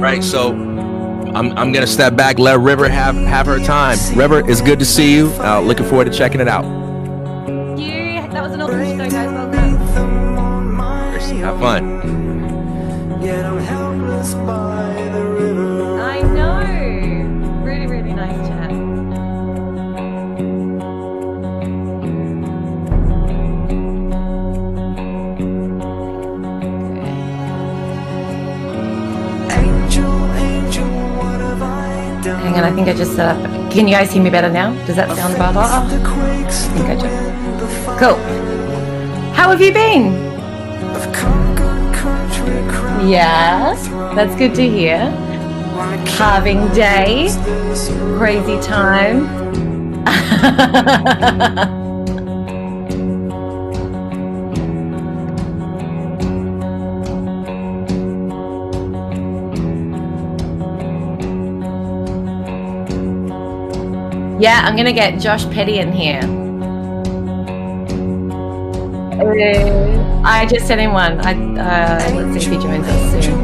right? So I'm gonna step back, let River have her time. River, it's good to see you. Looking forward to checking it out. Thank you. That was an awesome show, guys. Welcome. Have fun. I know. Really, really nice chat. Hang on, I think I just set up. Can you guys hear me better now? Does that sound better? I think I just. Cool. How have you been? Yeah, that's good to hear. Halving day, crazy time. Yeah, I'm gonna get Josh Petty in here. I just sent him one. Let's see if he joins us soon.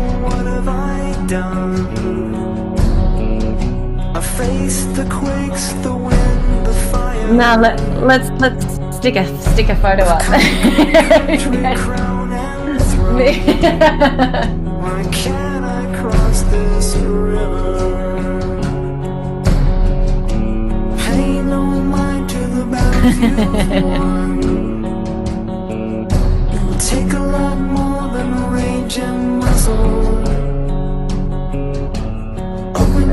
No, let's stick a photo up. Take a lot more than rage and muscle.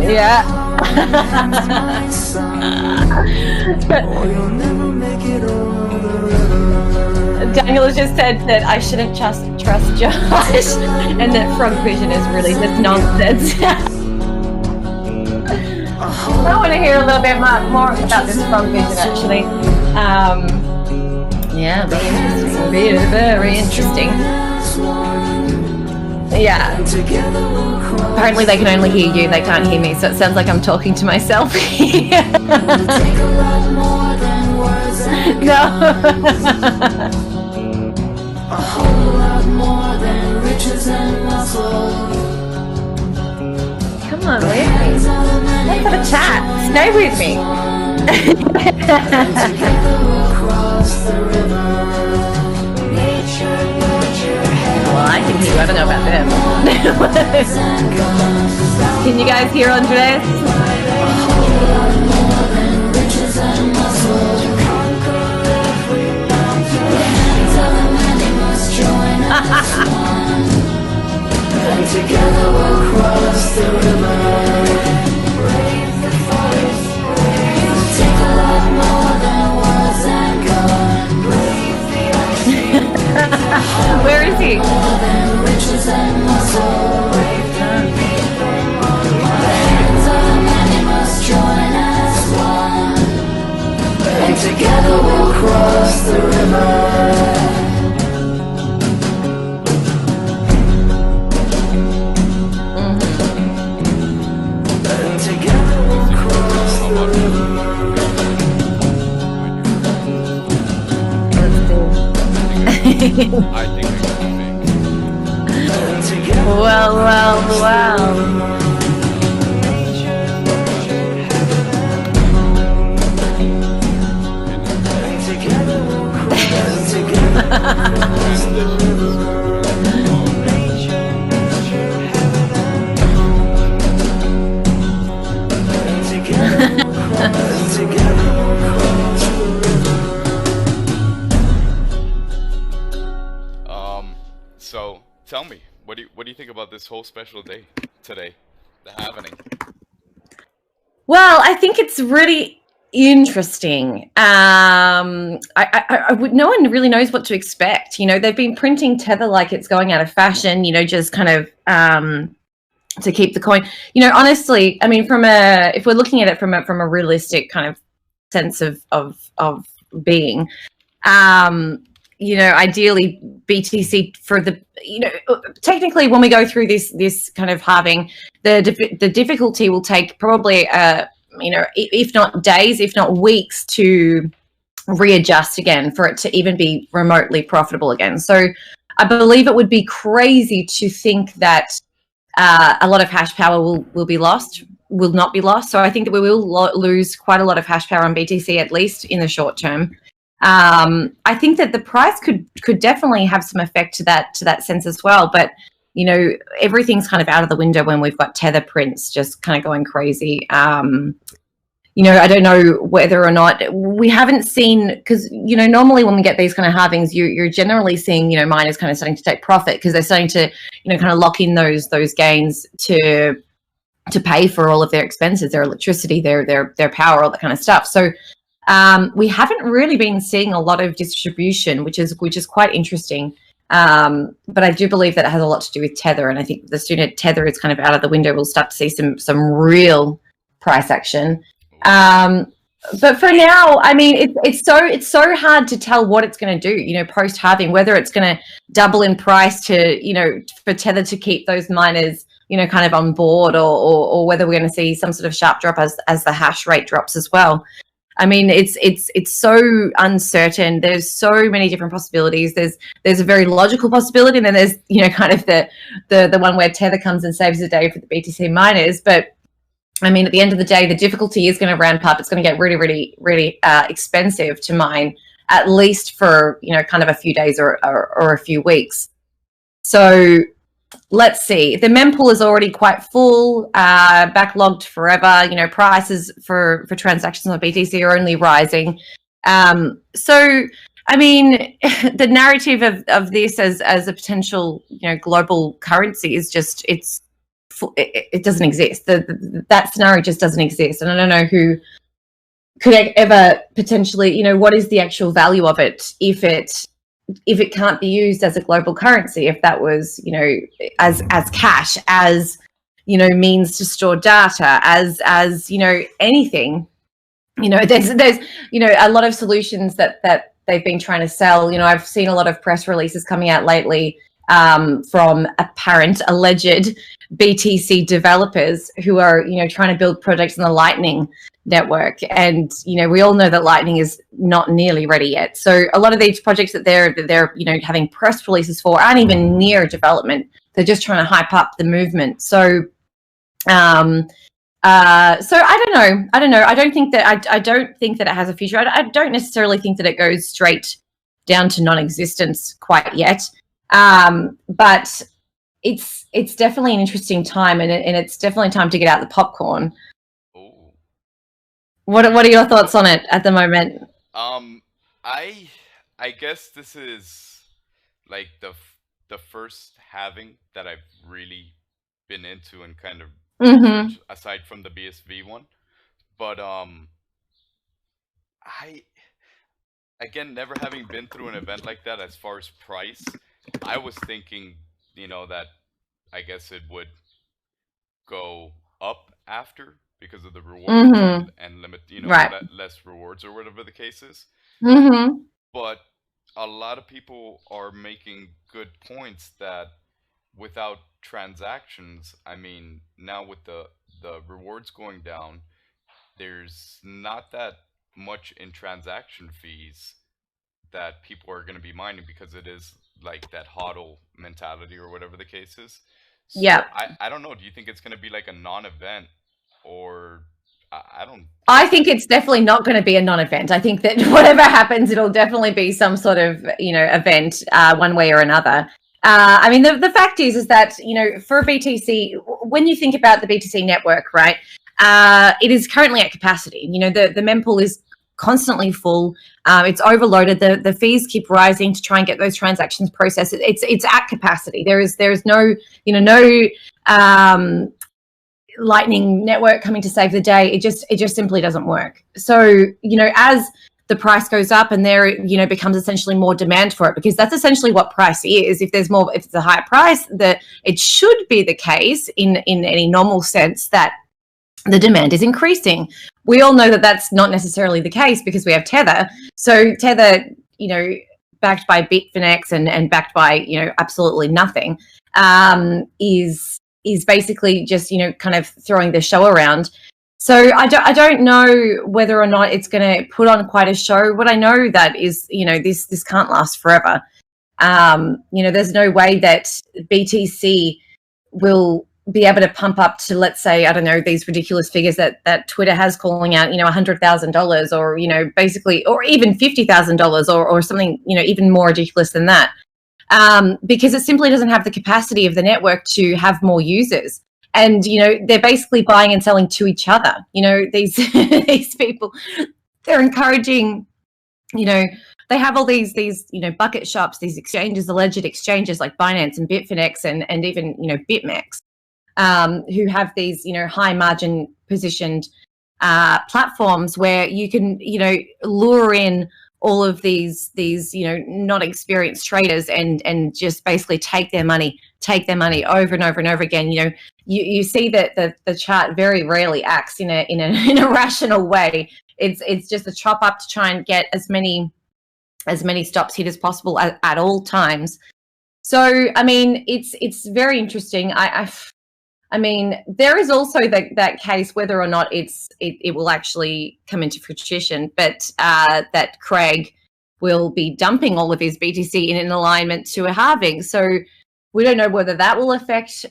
Yeah. Daniel has just said that I shouldn't trust Josh and that frog vision is really just nonsense. I want to hear a little bit more about this frog vision actually. Yeah, very interesting. Yeah. Apparently they can only hear you, they can't hear me, so it sounds like I'm talking to myself. No. A whole lot more than riches and muscle. Come on, with me. Let's have a chat. Stay with me. Well, I can hear you. I don't know about them. Can you guys hear Andres? Together we'll cross the river. Brave the forest. Take a lot more than words and gun. Brave the ocean. Where is he? More than riches and muscle. Brave the people. The hands of the many must join as one. And together we'll cross the river. I think Well. So tell me, what do you think about this whole special day today, the Halvening? Well, I think it's really interesting. No one really knows what to expect. You know, they've been printing Tether like it's going out of fashion. You know, just kind of to keep the coin. You know, honestly, I mean, if we're looking at it from a realistic kind of sense of being. You know, ideally BTC for the, you know, technically when we go through this kind of halving, the difficulty will take probably, you know, if not days, if not weeks to readjust again for it to even be remotely profitable again. So I believe it would be crazy to think that a lot of hash power will be lost, will not be lost. So I think that we will lose quite a lot of hash power on BTC, at least in the short term. I think that the price could definitely have some effect to that sense as well. But everything's kind of out of the window when we've got Tether prints just kind of going crazy. I don't know whether or not we haven't seen, because normally when we get these kind of halvings, you're generally seeing miners kind of starting to take profit because they're starting to kind of lock in those gains to pay for all of their expenses, their electricity, their power, all that kind of stuff. So we haven't really been seeing a lot of distribution, which is quite interesting. But I do believe that it has a lot to do with Tether, and I think the sooner Tether is kind of out of the window, we'll start to see some real price action. But for now, I mean, it's so hard to tell what it's going to do, post halving, whether it's going to double in price to, for Tether to keep those miners, kind of on board, or whether we're going to see some sort of sharp drop as the hash rate drops as well. I mean, it's so uncertain. There's so many different possibilities. There's a very logical possibility, and then there's, kind of the one where Tether comes and saves the day for the BTC miners. But I mean, at the end of the day, the difficulty is going to ramp up. It's going to get really, really, really expensive to mine, at least for, kind of a few days or a few weeks. So let's see. The mempool is already quite full, backlogged forever. Prices for transactions on BTC are only rising. So, I mean, the narrative of this as a potential, global currency is just, it doesn't exist. That scenario just doesn't exist, and I don't know who could ever potentially, what is the actual value of it if it can't be used as a global currency, if that was, as cash, as means to store data, as anything. There's a lot of solutions that they've been trying to sell. I've seen a lot of press releases coming out lately from alleged BTC developers who are, trying to build projects on the Lightning network. And, we all know that Lightning is not nearly ready yet. So a lot of these projects that they're having press releases for aren't even near development. They're just trying to hype up the movement. So, so I don't know. I don't think that it has a future. I don't necessarily think that it goes straight down to non-existence quite yet. But it's definitely an interesting time, and it's definitely time to get out the popcorn. Oh. What are your thoughts on it at the moment? I guess this is like the first halving that I've really been into and kind of researched, aside from the BSV one. But I, again, never having been through an event like that, as far as price, I was thinking, that I guess it would go up after because of the rewards and limit, right. less rewards or whatever the case is. Mm-hmm. But a lot of people are making good points that without transactions, I mean, now with the rewards going down, there's not that much in transaction fees that people are going to be mining, because it is like that hodl mentality or whatever the case is. So yeah. I don't know. Do you think it's going to be like a non-event, or I don't... I think it's definitely not going to be a non-event. I think that whatever happens, it'll definitely be some sort of, event one way or another. I mean, the fact is that, for BTC, when you think about the BTC network, right, it is currently at capacity. The mempool is constantly full. It's overloaded. The fees keep rising to try and get those transactions processed. It's at capacity. There's no Lightning network coming to save the day. It just simply doesn't work. So as the price goes up and there becomes essentially more demand for it, because that's essentially what price is. If it's a higher price, it should be the case in any normal sense that the demand is increasing. We all know that that's not necessarily the case because we have Tether. So Tether, backed by Bitfinex and backed by, absolutely nothing, is basically just, kind of throwing the show around. So I don't know whether or not it's going to put on quite a show. What I know that is, this can't last forever. There's no way that BTC will be able to pump up to, let's say, I don't know, these ridiculous figures that Twitter has calling out, $100,000 or, basically, or even $50,000 or something, even more ridiculous than that. Because it simply doesn't have the capacity of the network to have more users. And, they're basically buying and selling to each other. These these people, they're encouraging, they have all these bucket shops, these exchanges, alleged exchanges like Binance and Bitfinex and even, BitMEX, who have these, high margin positioned platforms where you can, lure in all of these, not experienced traders and just basically take their money over and over and over again. You see that the chart very rarely acts in a rational way. It's just a chop up to try and get as many stops hit as possible at all times. So, I mean, it's very interesting. I mean, there is also that case whether or not it will actually come into fruition, but that Craig will be dumping all of his BTC in an alignment to a halving. So we don't know whether that will affect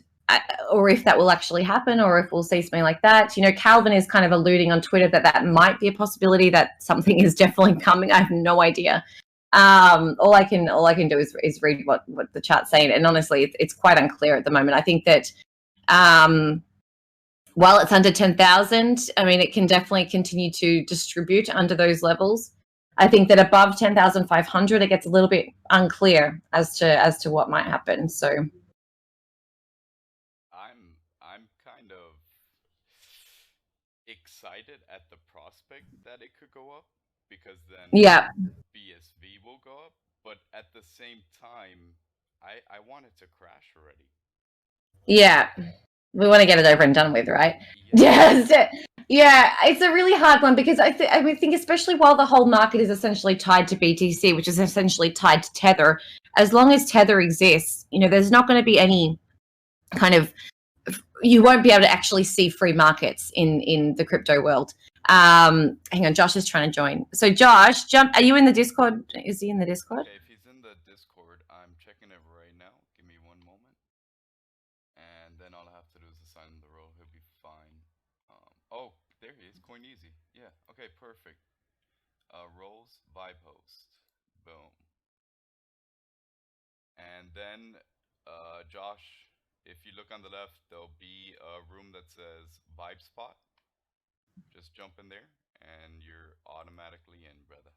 or if that will actually happen or if we'll see something like that. Calvin is kind of alluding on Twitter that might be a possibility, that something is definitely coming. I have no idea. All I can do is read what the chart's saying, and honestly, it's quite unclear at the moment. I think that while it's under 10,000, I mean, it can definitely continue to distribute under those levels. I think that above 10,500, it gets a little bit unclear as to what might happen. So I'm kind of excited at the prospect that it could go up, because then yeah, BSV will go up, but at the same time, I want it to crash already. yeah, we want to get it over and done with, right? Yes. Yeah, it's a really hard one because I think especially while the whole market is essentially tied to BTC, which is essentially tied to Tether, as long as Tether exists, there's not going to be any kind of, you won't be able to actually see free markets in the crypto world. Hang on, Josh is trying to join. So Josh, are you in the Discord? Is he in the Discord? Okay, if he's in the Discord, I'm checking it right now. Give me one moment. And then all I have to do is assign him the role. He'll be fine. Oh, there he is. Coin easy. Yeah. Okay, perfect. Roles by post. Boom. And then, Josh, if you look on the left, there'll be a room that says Vibe Spot. Just jump in there, and you're automatically in, brother.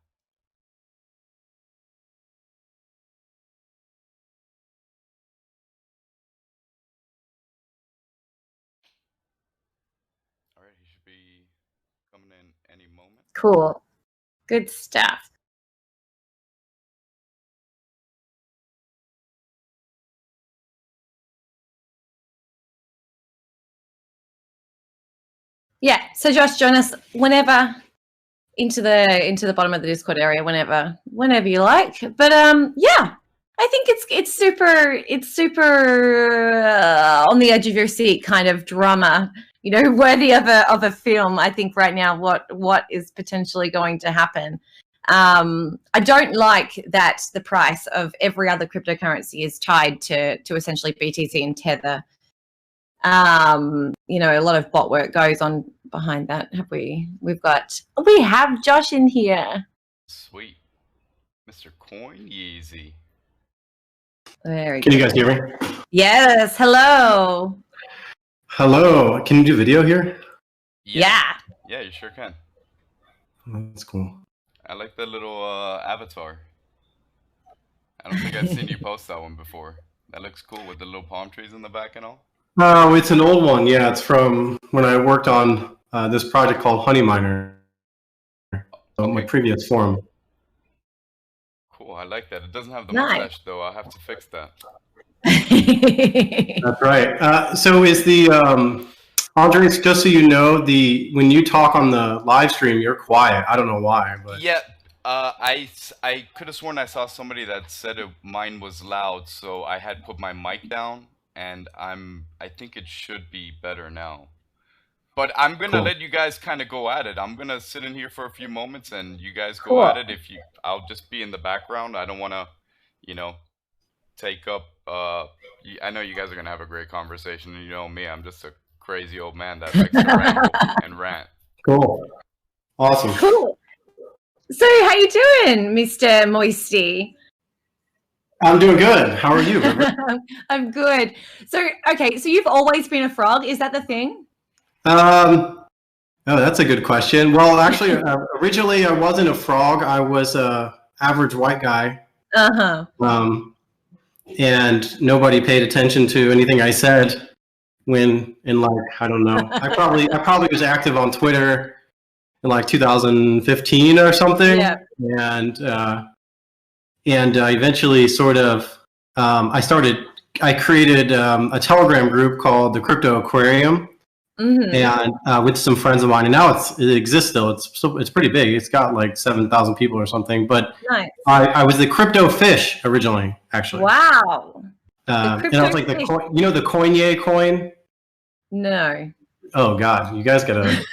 All right, he should be coming in any moment. Cool. Good stuff. Yeah. So Josh, join us whenever into the bottom of the Discord area, whenever you like. But yeah, I think it's super on the edge of your seat kind of drama, worthy of a film. I think right now what is potentially going to happen. I don't like that the price of every other cryptocurrency is tied to essentially BTC and Tether. A lot of bot work goes on behind that. We have Josh in here. Sweet. Mr. Coin Easy. Very Can good. you guys hear me? Yes. Hello. Hello. Can you do video here? Yeah. Yeah, you sure can. That's cool. I like the little avatar. I don't think I've seen you post that one before. That looks cool with the little palm trees in the back and all. It's an old one. Yeah, it's from when I worked on this project called Honey Miner. My previous forum. Cool, I like that. It doesn't have the Nice. mustache though. I'll have to fix that. That's right. So is the Andres? Just so you know, when you talk on the live stream, you're quiet. I don't know why, but Yeah, I could have sworn I saw somebody that said mine was loud, so I had put my mic down, and I think it should be better now. But I'm gonna let you guys kind of go at it. I'm gonna sit in here for a few moments, and you guys go at it. I'll just be in the background. I don't want to, take up, I know you guys are gonna have a great conversation, and you know me, I'm just a crazy old man that likes to ramble and rant. Cool. Awesome. Cool. So how you doing, Mr. Moisty? I'm doing good. How are you, River? I'm good. So, okay, so you've always been a frog. Is that the thing? Oh, that's a good question. Well, actually, originally I wasn't a frog. I was a average white guy. Uh-huh. And nobody paid attention to anything I said when in like, I don't know. I probably was active on Twitter in like 2015 or something. Yeah. And eventually sort of, I created a Telegram group called the Crypto Aquarium. Mm-hmm. And with some friends of mine, and now it exists still. It's pretty big. It's got like 7,000 people or something. But Nice. I was the crypto fish originally, actually. Wow. And I was like the Coinye coin. No. Oh God, you guys gotta.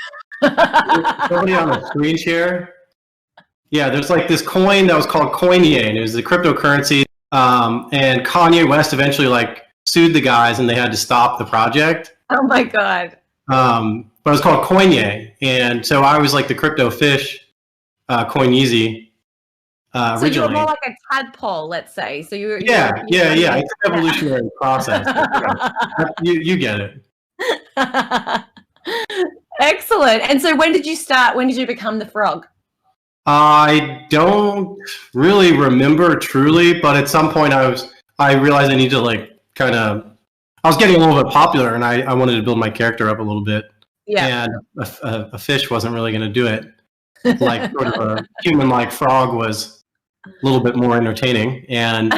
Somebody on the screen share. Yeah, there's like this coin that was called Coinye, and it was the cryptocurrency. And Kanye West eventually like sued the guys, and they had to stop the project. Oh my God. But it was called Coinye, and so I was like the crypto fish, Coineasy, So originally. you're more like a tadpole, let's say. So you're Yeah. It's an evolutionary process. You get it. Excellent. And so when did you start? When did you become the frog? I don't really remember truly, but at some point I realized I need to like kind of. I was getting a little bit popular, and I wanted to build my character up a little bit. Yeah. And a fish wasn't really going to do it. Like sort of a human-like frog was a little bit more entertaining. And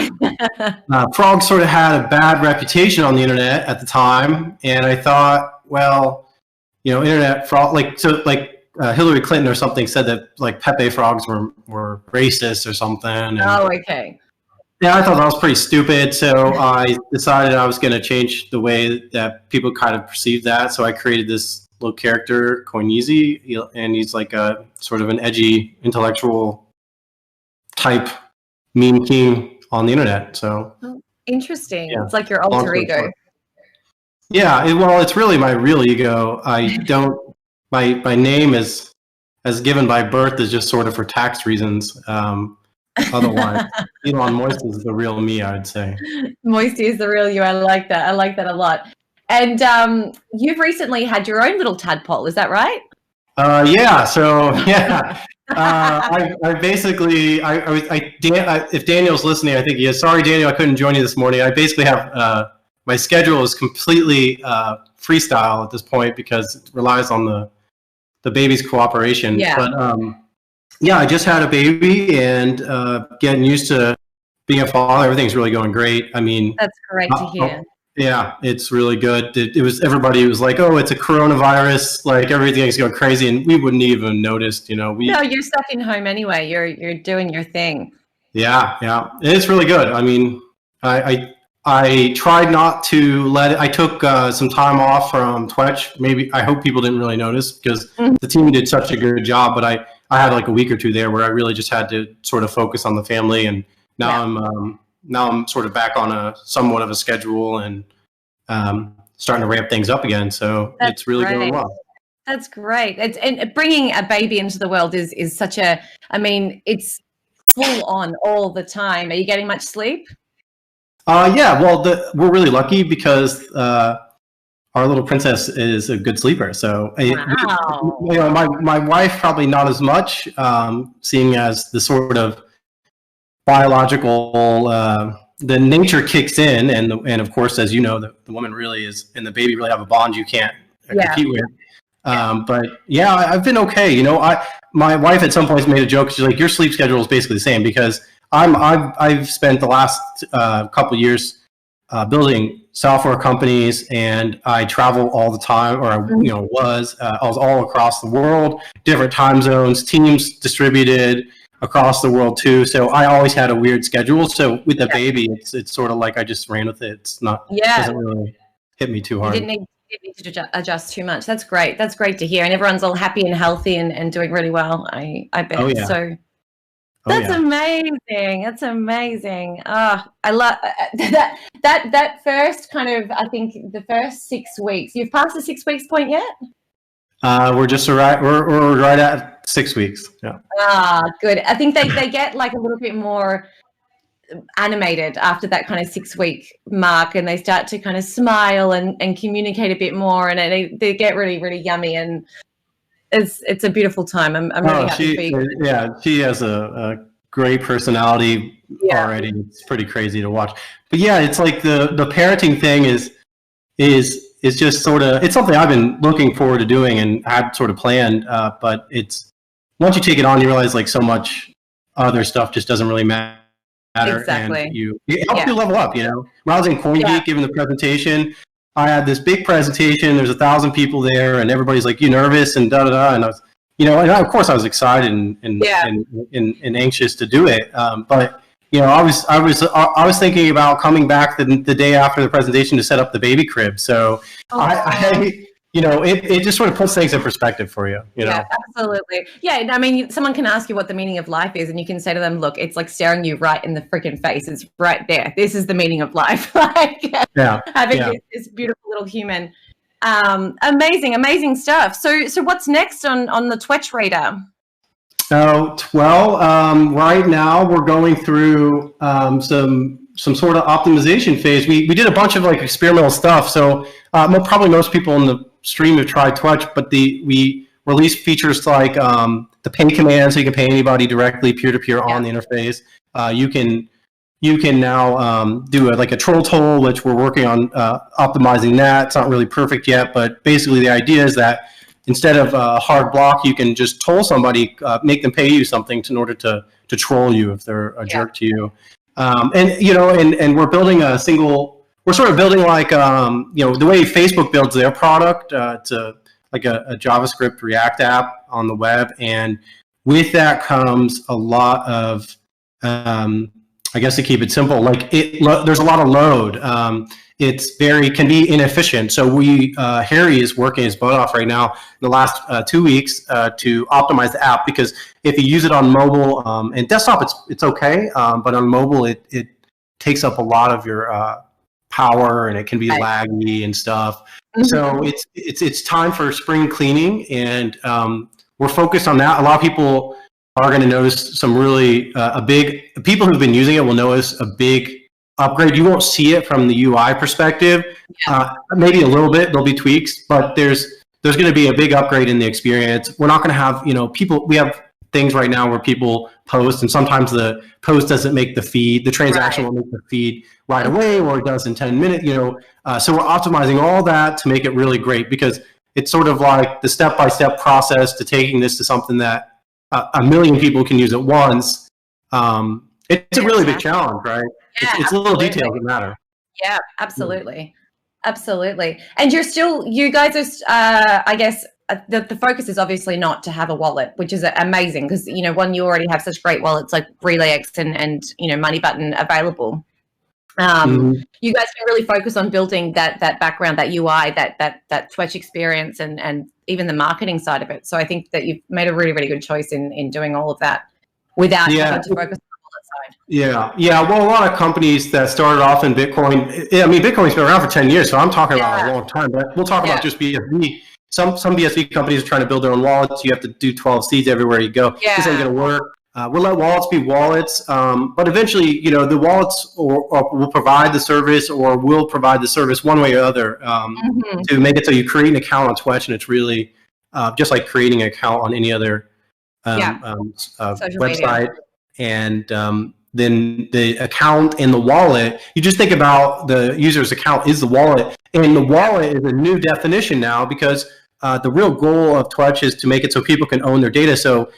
frogs sort of had a bad reputation on the internet at the time. And I thought, well, internet frog, Hillary Clinton or something said that like Pepe frogs were racist or something. And, oh, okay. yeah, I thought that was pretty stupid, so I decided I was going to change the way that people kind of perceive that. So I created this little character, Coineasy, and he's like a sort of an edgy, intellectual type meme king on the internet. So Interesting. Yeah. It's like your alter ego. Yeah, well, it's really my real ego. I don't. My name is, as given by birth, is just sort of for tax reasons. Otherwise, Elon Moist is the real me, I'd say. Moisty is the real you. I like that. I like that a lot. And you've recently had your own little tadpole. Is that right? Yeah. So yeah, I basically if Daniel's listening, I think he is. Sorry, Daniel, I couldn't join you this morning. I basically have my schedule is completely freestyle at this point because it relies on the baby's cooperation. Yeah. But yeah, I just had a baby and getting used to being a father. Everything's really going great. I mean, that's great to hear. Yeah, it's really good. It was everybody was like, "Oh, it's a coronavirus!" Like everything's going crazy, and we wouldn't even noticed. No, you're stuck in home anyway. You're doing your thing. Yeah, it's really good. I mean, I tried not to let it. I took some time off from Twetch. Maybe I hope people didn't really notice because the team did such a good job, but I had like a week or two there where I really just had to sort of focus on the family, and now I'm sort of back on a somewhat of a schedule and starting to ramp things up again. So it's really going well. That's great. And bringing a baby into the world is such a. I mean, it's full on all the time. Are you getting much sleep? Yeah. Well, we're really lucky because our little princess is a good sleeper. So, wow. My wife probably not as much, seeing as the sort of biological, the nature kicks in, and of course, as you know, the woman really is, and the baby really have a bond you can't compete with. But yeah, I've been okay. My wife at some point made a joke. She's like, "Your sleep schedule is basically the same," because I've spent the last couple years building software companies, and I travel all the time, or I was all across the world, different time zones, teams distributed across the world too. So I always had a weird schedule. So with the baby, it's sort of like I just ran with it. It's not, doesn't really hit me too hard. You didn't need to adjust too much. That's great. That's great to hear. And everyone's all happy and healthy and doing really well. I bet. Oh, yeah. So That's amazing. That's amazing. Oh, I love that first kind of, I think the first 6 weeks. You've passed the 6 weeks point yet? We're just right. We're right at 6 weeks. Yeah. Ah, good. I think they get like a little bit more animated after that kind of 6 week mark, and they start to kind of smile and communicate a bit more, and they get really, really yummy, and it's a beautiful time. I'm really happy for you. Yeah, she has a great personality already. It's pretty crazy to watch. But yeah, it's like the parenting thing is just sort of, it's something I've been looking forward to doing and had sort of planned. But it's, once you take it on, you realize like so much other stuff just doesn't really matter. Exactly. And it helps you level up, you know. When I was in CoinGeek giving the presentation, I had this big presentation. There's 1,000 people there, and everybody's like, "You nervous?" and da da da. And I was, you know, and of course I was excited and anxious to do it. But you know, I was thinking about coming back the day after the presentation to set up the baby crib. So I you know, it just sort of puts things in perspective for you. You know? Yeah, absolutely. Yeah, I mean, someone can ask you what the meaning of life is, and you can say to them, "Look, it's like staring you right in the freaking face. It's right there. This is the meaning of life." Like, having this beautiful little human. Amazing stuff. So what's next on the Twetch radar? Right now we're going through some sort of optimization phase. We did a bunch of like experimental stuff. So probably most people in the stream have tried Twetch, but we released features like the pay command, so you can pay anybody directly peer-to-peer on the interface. You can now do like a troll toll, which we're working on optimizing that. It's not really perfect yet, but basically the idea is that instead of a hard block, you can just toll somebody, make them pay you something in order to troll you if they're a jerk to you. And you know, and we're building we're sort of building like you know, the way Facebook builds their product. It's like a JavaScript React app on the web, and with that comes a lot of I guess to keep it simple, like there's a lot of load. It's can be inefficient. So Harry is working his butt off right now in the last 2 weeks to optimize the app, because if you use it on mobile and desktop, it's okay, but on mobile it takes up a lot of your power, and it can be laggy and stuff. Mm-hmm. So it's time for spring cleaning, and we're focused on that. A lot of people are going to notice some really people who've been using it will notice a big upgrade. You won't see it from the UI perspective. Maybe a little bit, there'll be tweaks, but there's going to be a big upgrade in the experience. We're not going to have, you know, we have things right now where people post, and sometimes the post doesn't make the feed. The transaction will make the feed right away, or it does in 10 minutes, you know. So we're optimizing all that to make it really great, because it's sort of like the step-by-step process to taking this to something that a million people can use at once. It's a really big challenge, right? Yeah, it's little details that matter. Yeah, absolutely. Absolutely. And you guys are, I guess, the focus is obviously not to have a wallet, which is amazing, because, you know, you already have such great wallets like RelayX and you know, Money Button available. You guys can really focus on building that background, that UI, that Twetch experience, and even the marketing side of it. So I think that you've made a really, really good choice in doing all of that without having to focus on the wallet side. Yeah. Well, a lot of companies that started off in Bitcoin, I mean, Bitcoin's been around for 10 years, so I'm talking about a long time, but we'll talk about just BSV. Some BSV companies are trying to build their own wallets. You have to do 12 seeds everywhere you go. This ain't going to work. We'll let wallets be wallets, but eventually, you know, the wallets will provide the service, or will provide the service one way or other to make it so you create an account on Twetch, and it's really just like creating an account on any other website. And then the account and the wallet, you just think about the user's account is the wallet, and the wallet is a new definition now, because the real goal of Twetch is to make it so people can own their data. So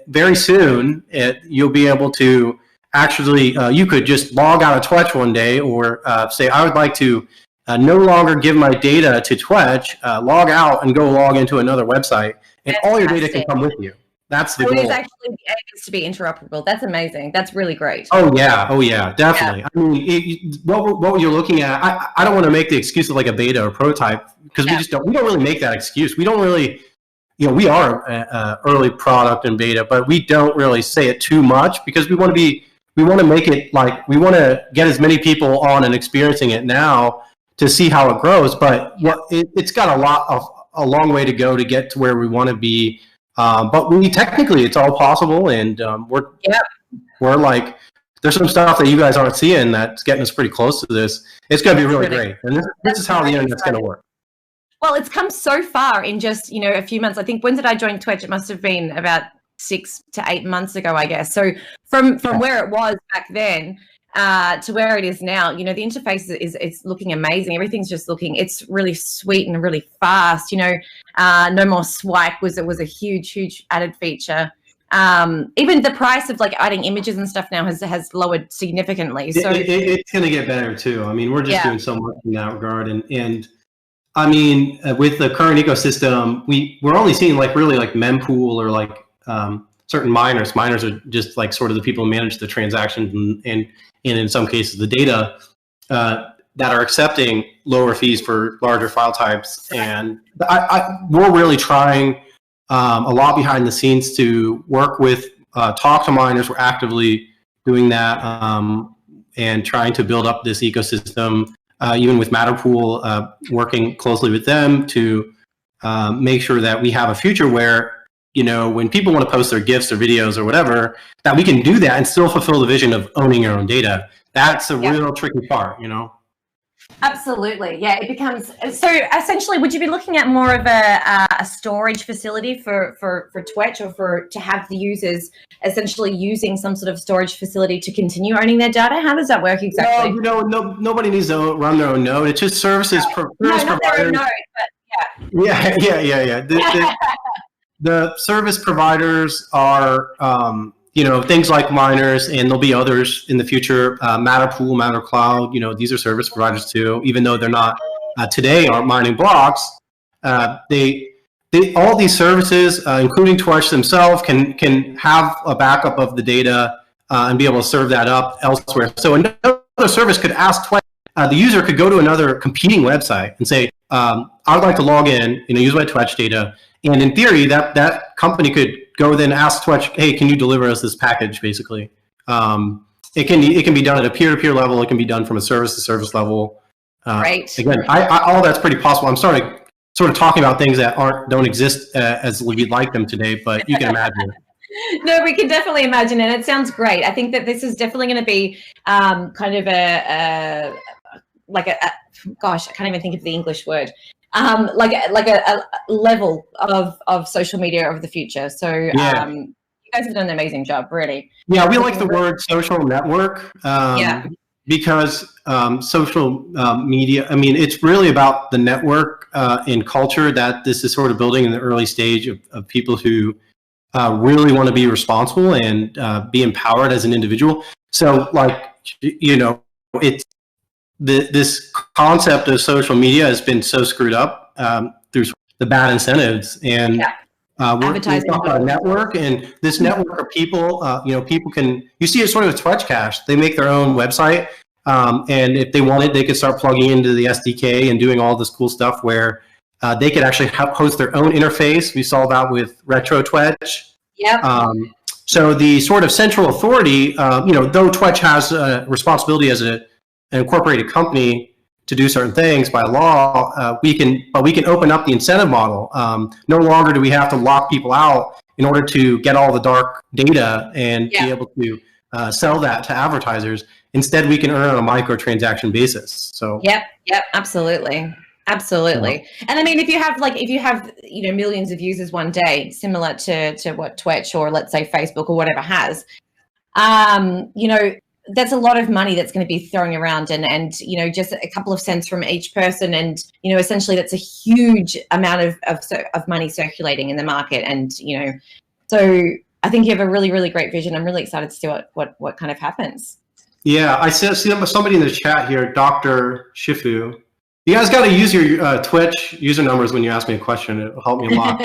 very soon, you'll be able to actually, you could just log out of Twetch one day, or say, I would like to no longer give my data to Twetch, log out and go log into another website, and all your data can come with you. That's the goal. It is actually the aim is to be interoperable. That's amazing. That's really great. Oh yeah, definitely. Yeah. I mean, what you're looking at, I don't want to make the excuse of like a beta or prototype, because we don't really make that excuse. We don't really, we are a early product in beta, but we don't really say it too much because we want to make it like, we want to get as many people on and experiencing it now to see how it grows. But it's got a long way to go to get to where we want to be. But technically it's all possible, and we're like, there's some stuff that you guys aren't seeing that's getting us pretty close to this. It's going to be really great. And this is how the internet's going to work. Well, it's come so far in just, a few months. I think, when did I join Twetch? It must have been about 6 to 8 months ago, I guess. So from where it was back then to where it is now, the interface is looking amazing. Everything's just it's really sweet and really fast. No more swipe was a huge added feature. Even the price of like adding images and stuff now has lowered significantly. So it's going to get better too. I mean, we're just doing so much in that regard, and I mean, with the current ecosystem, we're only seeing like really like mempool or like certain miners. Miners are just like sort of the people who manage the transactions and in some cases the data that are accepting lower fees for larger file types. And we're really trying a lot behind the scenes to work with, talk to miners. We're actively doing that and trying to build up this ecosystem, even with Matterpool, working closely with them to make sure that we have a future where, when people want to post their GIFs or videos or whatever, that we can do that and still fulfill the vision of owning your own data. That's a real tricky part, Absolutely. Yeah, it becomes so essentially, would you be looking at more of a storage facility for Twetch, or to have the users essentially using some sort of storage facility to continue owning their data? How does that work exactly? No, nobody needs to run their own node. It's just services not their own node, but yeah. The service providers are things like miners, and there'll be others in the future. Matterpool, MatterCloud, these are service providers too, even though they're not today aren't mining blocks. They all these services, including Twetch themselves, can have a backup of the data and be able to serve that up elsewhere. So another service could ask Twetch, the user could go to another competing website and say, I would like to log in, use my Twetch data. And in theory, that company could go then ask Twetch, hey, can you deliver us this package, basically? It can be done at a peer-to-peer level. It can be done from a service-to-service level. Right. Again, all that's pretty possible. I'm sort of talking about things that don't exist as we'd like them today, but you can imagine. No, we can definitely imagine, and it sounds great. I think that this is definitely going to be kind of gosh, I can't even think of the English word. Like a level of social media of the future. So you guys have done an amazing job, really. Yeah, we like the word social network because social media, I mean, it's really about the network and culture that this is sort of building in the early stage of people who really want to be responsible and be empowered as an individual. So it's this concept of social media has been so screwed up through the bad incentives, and we're talking about a network, and this network of people, people you see it sort of with Twetch Cash. They make their own website, and if they wanted, they could start plugging into the SDK and doing all this cool stuff where they could actually host their own interface. We saw that with Retro Twetch. So the sort of central authority, though Twetch has a responsibility as an incorporated company to do certain things by law, we can open up the incentive model. No longer do we have to lock people out in order to get all the dark data and be able to sell that to advertisers. Instead, we can earn on a microtransaction basis. So absolutely. And I mean, if you have millions of users one day, similar to what Twetch or let's say Facebook or whatever has, that's a lot of money that's going to be thrown around, and just a couple of cents from each person, and essentially that's a huge amount of money circulating in the market, and so I think you have a really, really great vision. I'm really excited to see what kind of happens. Yeah, I see somebody in the chat here, Dr. Shifu. You guys got to use your Twitch user numbers when you ask me a question. It'll help me a lot.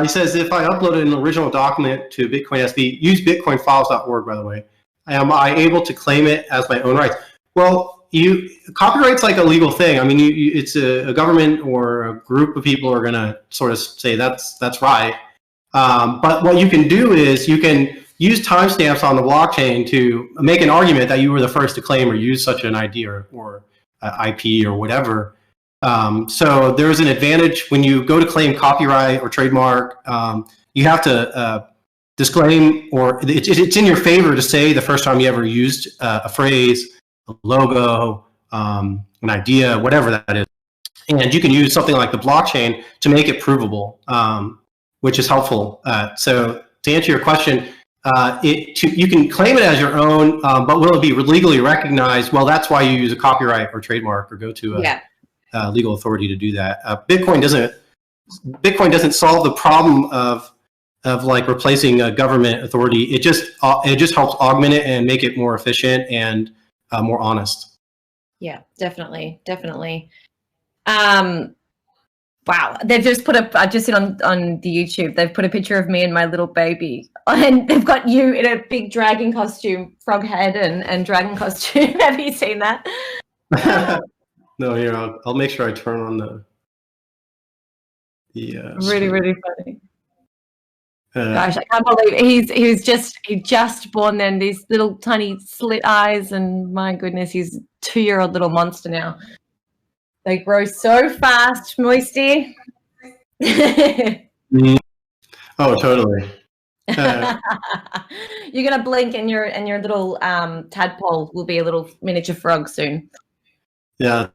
He says, if I uploaded an original document to Bitcoin SV, use bitcoinfiles.org, by the way. Am I able to claim it as my own rights? Well, copyright's like a legal thing. I mean, it's a government or a group of people are going to sort of say that's right. But what you can do is you can use timestamps on the blockchain to make an argument that you were the first to claim or use such an ID or IP or whatever. So there's an advantage when you go to claim copyright or trademark. You have to disclaim, or it's in your favor to say the first time you ever used a phrase, a logo, an idea, whatever that is. And you can use something like the blockchain to make it provable, which is helpful. So to answer your question, you can claim it as your own, but will it be legally recognized? Well, that's why you use a copyright or trademark or go to a legal authority to do that. Bitcoin doesn't solve the problem of like replacing a government authority. It just helps augment it and make it more efficient and more honest. Yeah, definitely. Wow, they've just put up. I just seen on the YouTube. They've put a picture of me and my little baby, and they've got you in a big dragon costume, frog head and dragon costume. Have you seen that? No, here I'll make sure I turn on the really funny. Gosh, I can't believe he just born then, these little tiny slit eyes, and my goodness, he's a 2-year-old little monster now. They grow so fast, Moisty. Oh, totally. You're gonna blink and your little tadpole will be a little miniature frog soon. Yeah,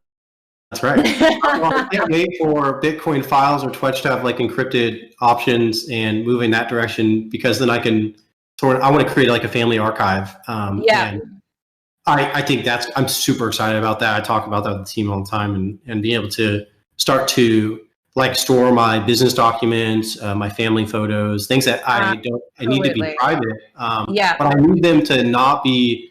that's right. I can't wait for Bitcoin files or Twetch to have like encrypted options and move in that direction, because then I want to create like a family archive. And I think I'm super excited about that. I talk about that with the team all the time, and being able to start to like store my business documents, my family photos, things that I need to be private. But I need them to not be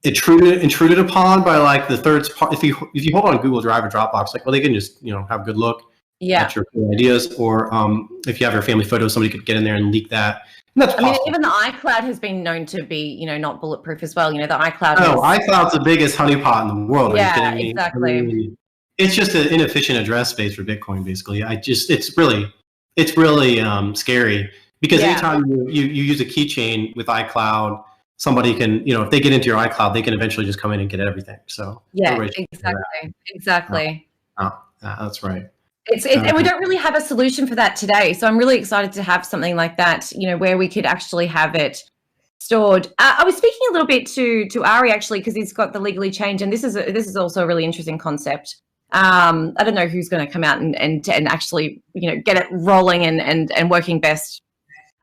intruded upon by like the third party. If you hold on Google Drive or Dropbox, like, well, they can just have a good look at your ideas, or if you have your family photos, somebody could get in there and leak that. And that's possible. I mean, even the iCloud has been known to be not bulletproof as well. The iCloud. iCloud's the biggest honeypot in the world. Yeah, exactly. I mean, it's just an inefficient address space for Bitcoin, basically. It's really scary, because anytime you use a keychain with iCloud, somebody can, if they get into your iCloud, they can eventually just come in and get everything. So exactly. That's right. And we don't really have a solution for that today. So I'm really excited to have something like that, where we could actually have it stored. I was speaking a little bit to Ari, actually, because he's got the legally change, and this is also a really interesting concept. I don't know who's going to come out and actually get it rolling and working best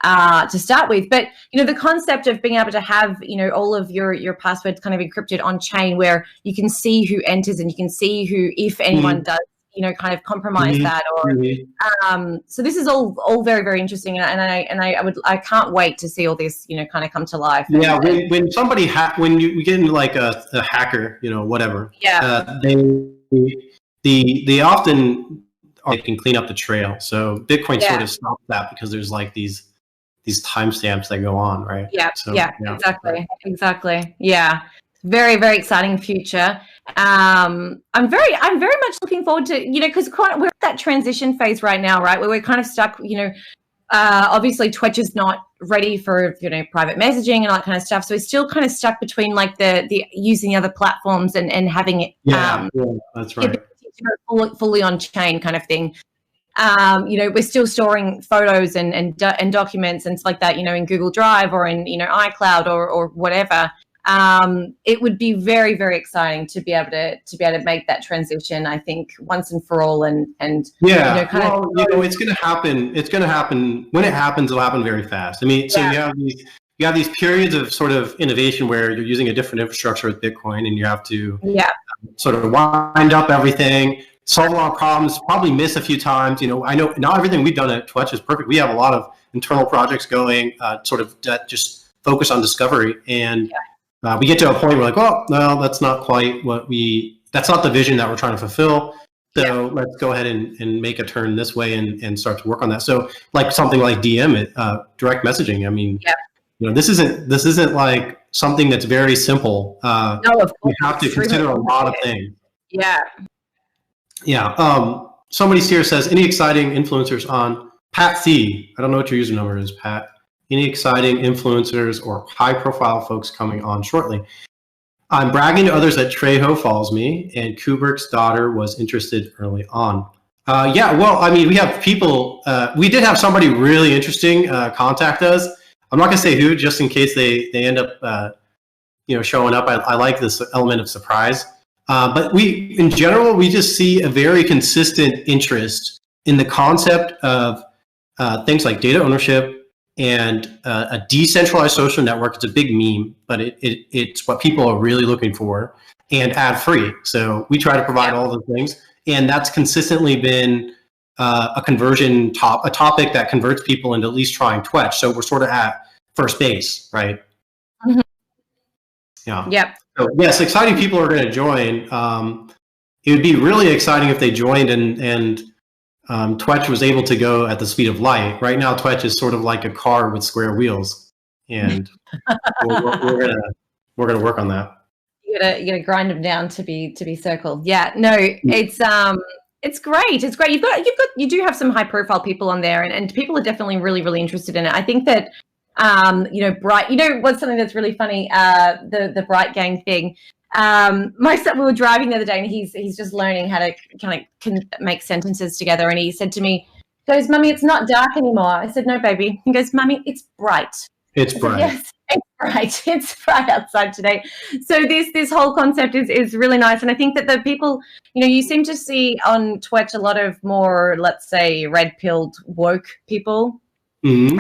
to start with, but the concept of being able to have all of your passwords kind of encrypted on chain, where you can see who enters and you can see who, if anyone does kind of compromise that, or so this is all very, very interesting, and I can't wait to see all this kind of come to life. When somebody when you get into like a hacker, whatever, they often can clean up the trail. So Bitcoin sort of stops that, because there's like these timestamps that go on, right? Exactly. Yeah, very, very exciting future. I'm very much looking forward to because we're at that transition phase right now, right, where we're kind of stuck. Obviously Twitch is not ready for private messaging and all that kind of stuff, so we're still kind of stuck between like the using the other platforms and having it that's right, fully on chain kind of thing. We're still storing photos and documents and stuff like that, in Google Drive or in iCloud or whatever. It would be very, very exciting to be able to make that transition, I think, once and for all. And it's going to happen. It's going to happen. When it happens, it'll happen very fast. I mean, so you have these periods of sort of innovation where you're using a different infrastructure with Bitcoin, and you have to sort of wind up everything, solve a lot of problems, probably miss a few times. I know not everything we've done at Twetch is perfect. We have a lot of internal projects going, sort of that just focus on discovery, and we get to a point where like, oh, no, that's not quite that's not the vision that we're trying to fulfill. So let's go ahead and make a turn this way and start to work on that. So like something like direct messaging. I mean, this isn't like something that's very simple, No, of course. you have to consider a lot of things. Yeah. Yeah. Somebody here says, any exciting influencers on Pat C? I don't know what your username is, Pat. Any exciting influencers or high-profile folks coming on shortly? I'm bragging to others that Trejo follows me, and Kubrick's daughter was interested early on. Yeah, well, I mean, we have people. We did have somebody really interesting contact us. I'm not going to say who, just in case they end up, showing up. I like this element of surprise. But in general, we just see a very consistent interest in the concept of things like data ownership and a decentralized social network. It's a big meme, but it's what people are really looking for, and ad-free. So we try to provide all those things, and that's consistently been a topic that converts people into at least trying Twetch. So we're sort of at first base, right? Mm-hmm. Yeah. Yep. So yes, exciting people are going to join. It would be really exciting if they joined and Twetch was able to go at the speed of light. Right now, Twetch is sort of like a car with square wheels, and we're gonna work on that. You gotta grind them down to be circled. Yeah, no, it's great. It's great. You do have some high profile people on there, and people are definitely really interested in it. I think that Bright. What's something that's really funny? The Bright Gang thing. My son, we were driving the other day, and he's just learning how to kind of make sentences together. And he said to me, he goes, "Mummy, it's not dark anymore." I said, "No, baby." He goes, "Mummy, it's bright." It's bright. Yes, it's bright. It's bright outside today. So this whole concept is really nice, and I think that the people, you seem to see on Twitch a lot of more, let's say, red-pilled woke people. Mm-hmm.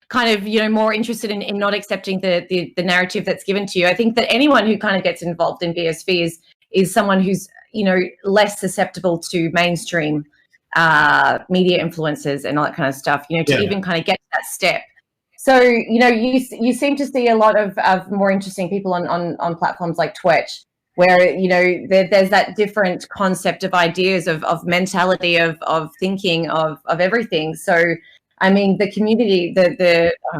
Kind of, more interested in not accepting the narrative that's given to you. I think that anyone who kind of gets involved in BSV is someone who's, less susceptible to mainstream media influences and all that kind of stuff, to even kind of get to that step. So, you seem to see a lot of more interesting people on platforms like Twitch, where, there's that different concept of ideas, of mentality, of thinking, of everything. So, I mean, the community,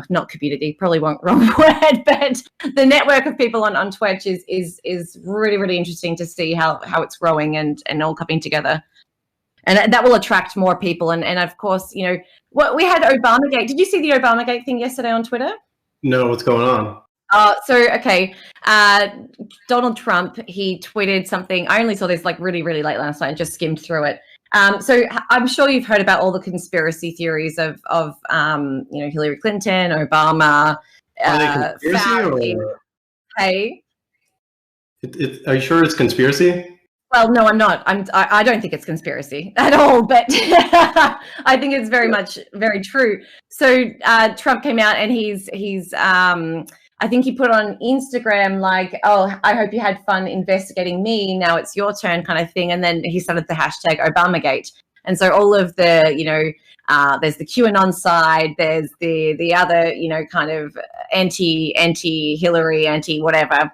not community, probably wrong word, but the network of people on Twitch is really interesting to see how it's growing and all coming together. And that will attract more people. And of course, we had Obamagate. Did you see the Obamagate thing yesterday on Twitter? No, what's going on? Donald Trump, he tweeted something. I only saw this like really late last night and just skimmed through it. So I'm sure you've heard about all the conspiracy theories of Hillary Clinton, Obama, Fauci. Hey, are you sure it's conspiracy? Well, no, I'm not. I don't think it's conspiracy at all, but I think it's very true. So Trump came out and he's I think he put on Instagram like, "Oh, I hope you had fun investigating me. Now it's your turn," kind of thing. And then he started the hashtag Obamagate. And so all of the, there's the QAnon side, there's the other, kind of anti Hillary, anti whatever,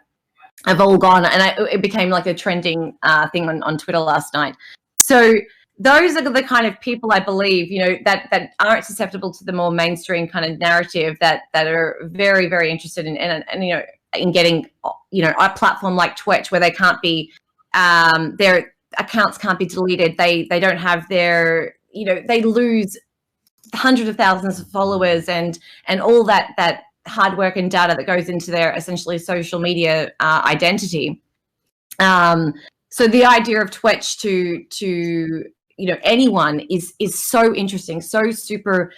have all gone. And it became like a trending thing on Twitter last night. So those are the kind of people, I believe, that aren't susceptible to the more mainstream kind of narrative, that are very interested in getting, a platform like Twitch, where they can't be, their accounts can't be deleted. They don't have their, they lose hundreds of thousands of followers and all that hard work and data that goes into their essentially social media identity. So the idea of Twitch to anyone is so interesting, so super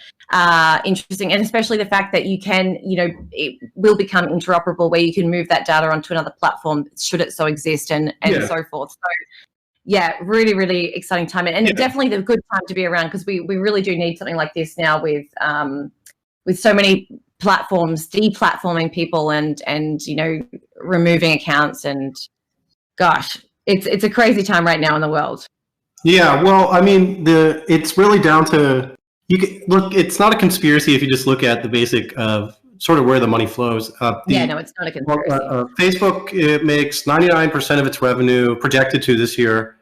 interesting, and especially the fact that you can, it will become interoperable, where you can move that data onto another platform should it so exist, and so forth. So yeah, really exciting time, and definitely the good time to be around, because we really do need something like this now with so many platforms deplatforming people and removing accounts, and gosh, it's a crazy time right now in the world. Yeah, well, I mean, it's really down to, it's not a conspiracy if you just look at the basic of sort of where the money flows. No, it's not a conspiracy. Facebook, it makes 99% of its revenue projected to this year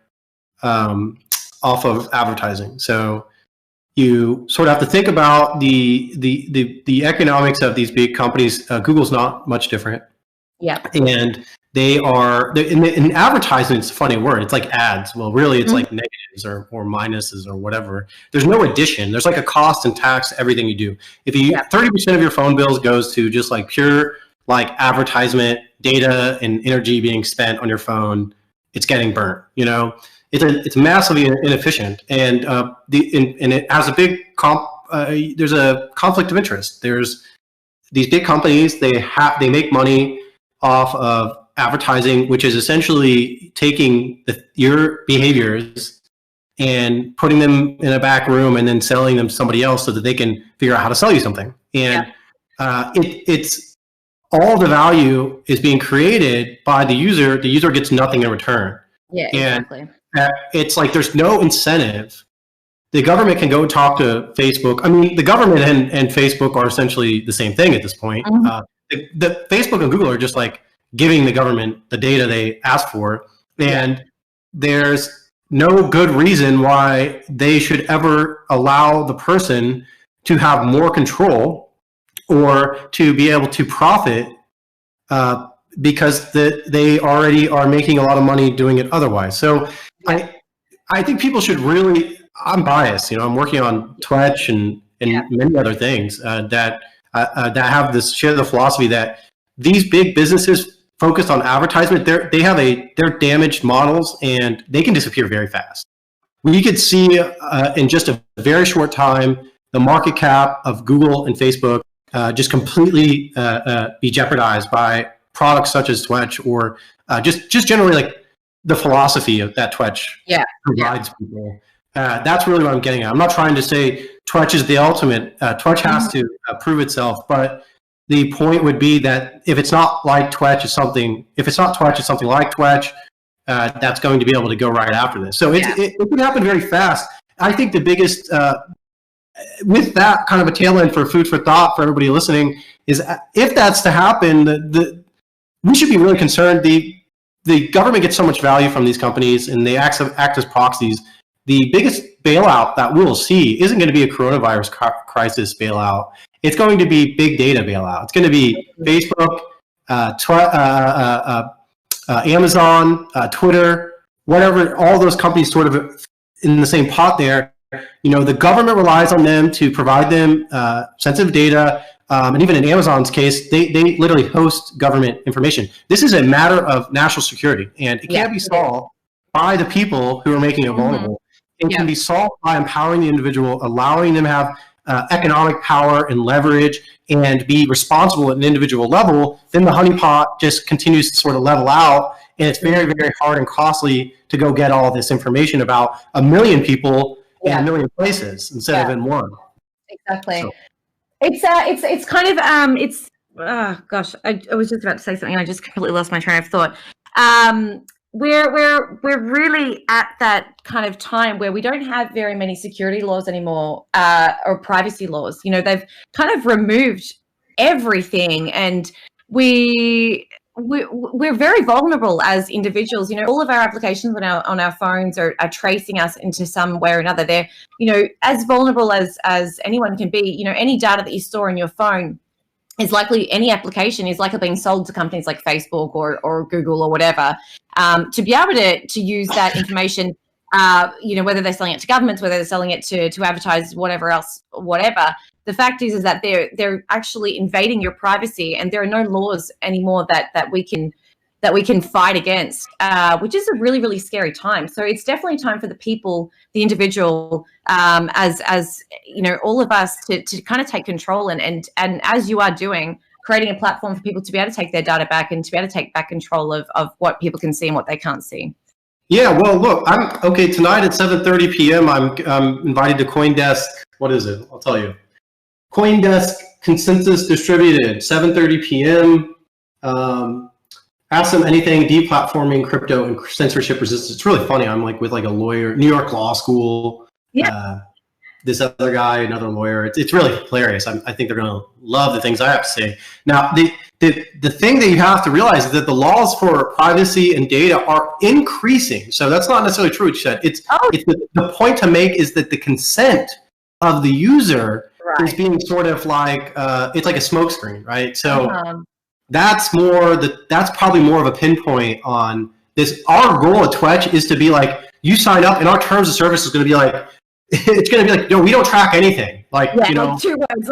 off of advertising. So you sort of have to think about the economics of these big companies. Google's not much different. Yeah. And they are in advertising. It's a funny word. It's like ads. Well, really, it's like negatives or minuses or whatever. There's no addition. There's like a cost and tax to everything you do. If you 30% of your phone bills goes to just like pure like advertisement, data, and energy being spent on your phone, it's getting burnt. You know, it's massively inefficient, and and it has a big there's a conflict of interest. There's these big companies. They make money off of advertising, which is essentially taking your behaviors and putting them in a back room and then selling them to somebody else so that they can figure out how to sell you something. And it's all the value is being created by the user. The user gets nothing in return. Yeah, exactly. And it's like there's no incentive. The government can go talk to Facebook. I mean, the government and Facebook are essentially the same thing at this point. The Facebook and Google are just like giving the government the data they asked for, and there's no good reason why they should ever allow the person to have more control or to be able to profit because they already are making a lot of money doing it otherwise. So I think people should really, I'm biased, you know, I'm working on Twetch and many other things that have this share the philosophy that these big businesses focused on advertisement, they're damaged models and they can disappear very fast. We could see in just a very short time the market cap of Google and Facebook just completely be jeopardized by products such as Twetch or just generally like the philosophy of that Twetch provides people. That's really what I'm getting at. I'm not trying to say Twetch is the ultimate. Twetch has to prove itself, but the point would be that if it's not like Twetch, it's something. If it's not Twetch, it's something like Twetch. That's going to be able to go right after this. So it can happen very fast. I think the biggest, with that kind of a tail end for food for thought for everybody listening, is if that's to happen, we should be really concerned. The government gets so much value from these companies, and they act as proxies. The biggest bailout that we'll see isn't going to be a coronavirus crisis bailout. It's going to be big data bailout. It's going to be Facebook, Amazon, Twitter, whatever, all those companies sort of in the same pot there. You know, the government relies on them to provide them sensitive data. And even in Amazon's case, they literally host government information. This is a matter of national security, and it can't be solved by the people who are making it vulnerable. It can be solved by empowering the individual, allowing them to have economic power and leverage and be responsible at an individual level. Then the honeypot just continues to sort of level out, and it's very, very hard and costly to go get all this information about a million people in a million places instead of in one. Exactly. So. It's kind of gosh, I was just about to say something and I just completely lost my train of thought. We're really at that kind of time where we don't have very many security laws anymore, or privacy laws. You know, they've kind of removed everything, and we're very vulnerable as individuals. You know, all of our applications on our phones are tracing us into some way or another. They're, you know, as vulnerable as anyone can be. You know, any data that you store in your phone is likely, any application is likely being sold to companies like Facebook or Google or whatever, to be able to use that information, you know, whether they're selling it to governments, whether they're selling it to advertise, whatever. The fact is that they're actually invading your privacy, and there are no laws anymore that we can fight against, which is a really, really scary time. So it's definitely time for the people, the individual, as you know, all of us to kind of take control and as you are doing, creating a platform for people to be able to take their data back and to be able to take back control of what people can see and what they can't see. Yeah, well, look, tonight at 7:30 p.m. I'm invited to CoinDesk. What is it? I'll tell you. CoinDesk Consensus Distributed, 7:30 p.m. Ask them anything, deplatforming, crypto, and censorship resistance. It's really funny. I'm like with like a lawyer, New York Law School. This other guy, another lawyer. It's really hilarious. I think they're going to love the things I have to say. Now, the thing that you have to realize is that the laws for privacy and data are increasing. So that's not necessarily true what you said. The point to make is that the consent of the user Right. is being sort of like it's like a smokescreen, right? So Uh-huh. that's probably more of a pinpoint on this. Our goal at Twetch is to be like, you sign up and our terms of service is going to be like, it's going to be like, no, we don't track anything. Like, Yeah, you know, like 2 words.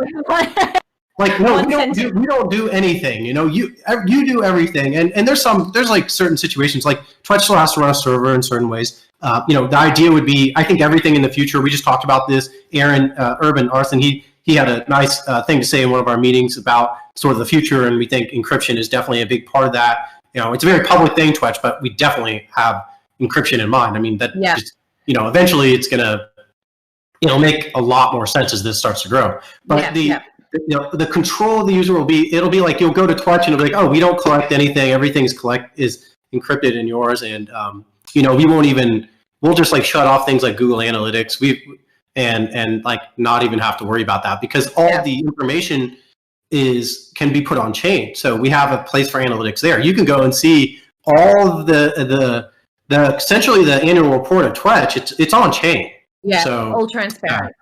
like, no, One we don't do anything. You know, you do everything. And there's like certain situations, like Twitch still has to run a server in certain ways. You know, the idea would be, I think everything in the future, we just talked about this, Aaron, Urban Arson, he had a nice thing to say in one of our meetings about sort of the future. And we think encryption is definitely a big part of that. You know, it's a very public thing, Twitch, but we definitely have encryption in mind. I mean, that just, you know, eventually it's going to, you know, make a lot more sense as this starts to grow. But you know, the control of the user it'll be like, you'll go to Twitch and it'll be like, oh, we don't collect anything. Everything's is encrypted in yours. And, you know, we'll just like shut off things like Google Analytics. And like not even have to worry about that, because all the information can be put on chain. So we have a place for analytics there. You can go and see all the essentially the annual report of Twitch. It's on chain. Yeah, so, all transparent.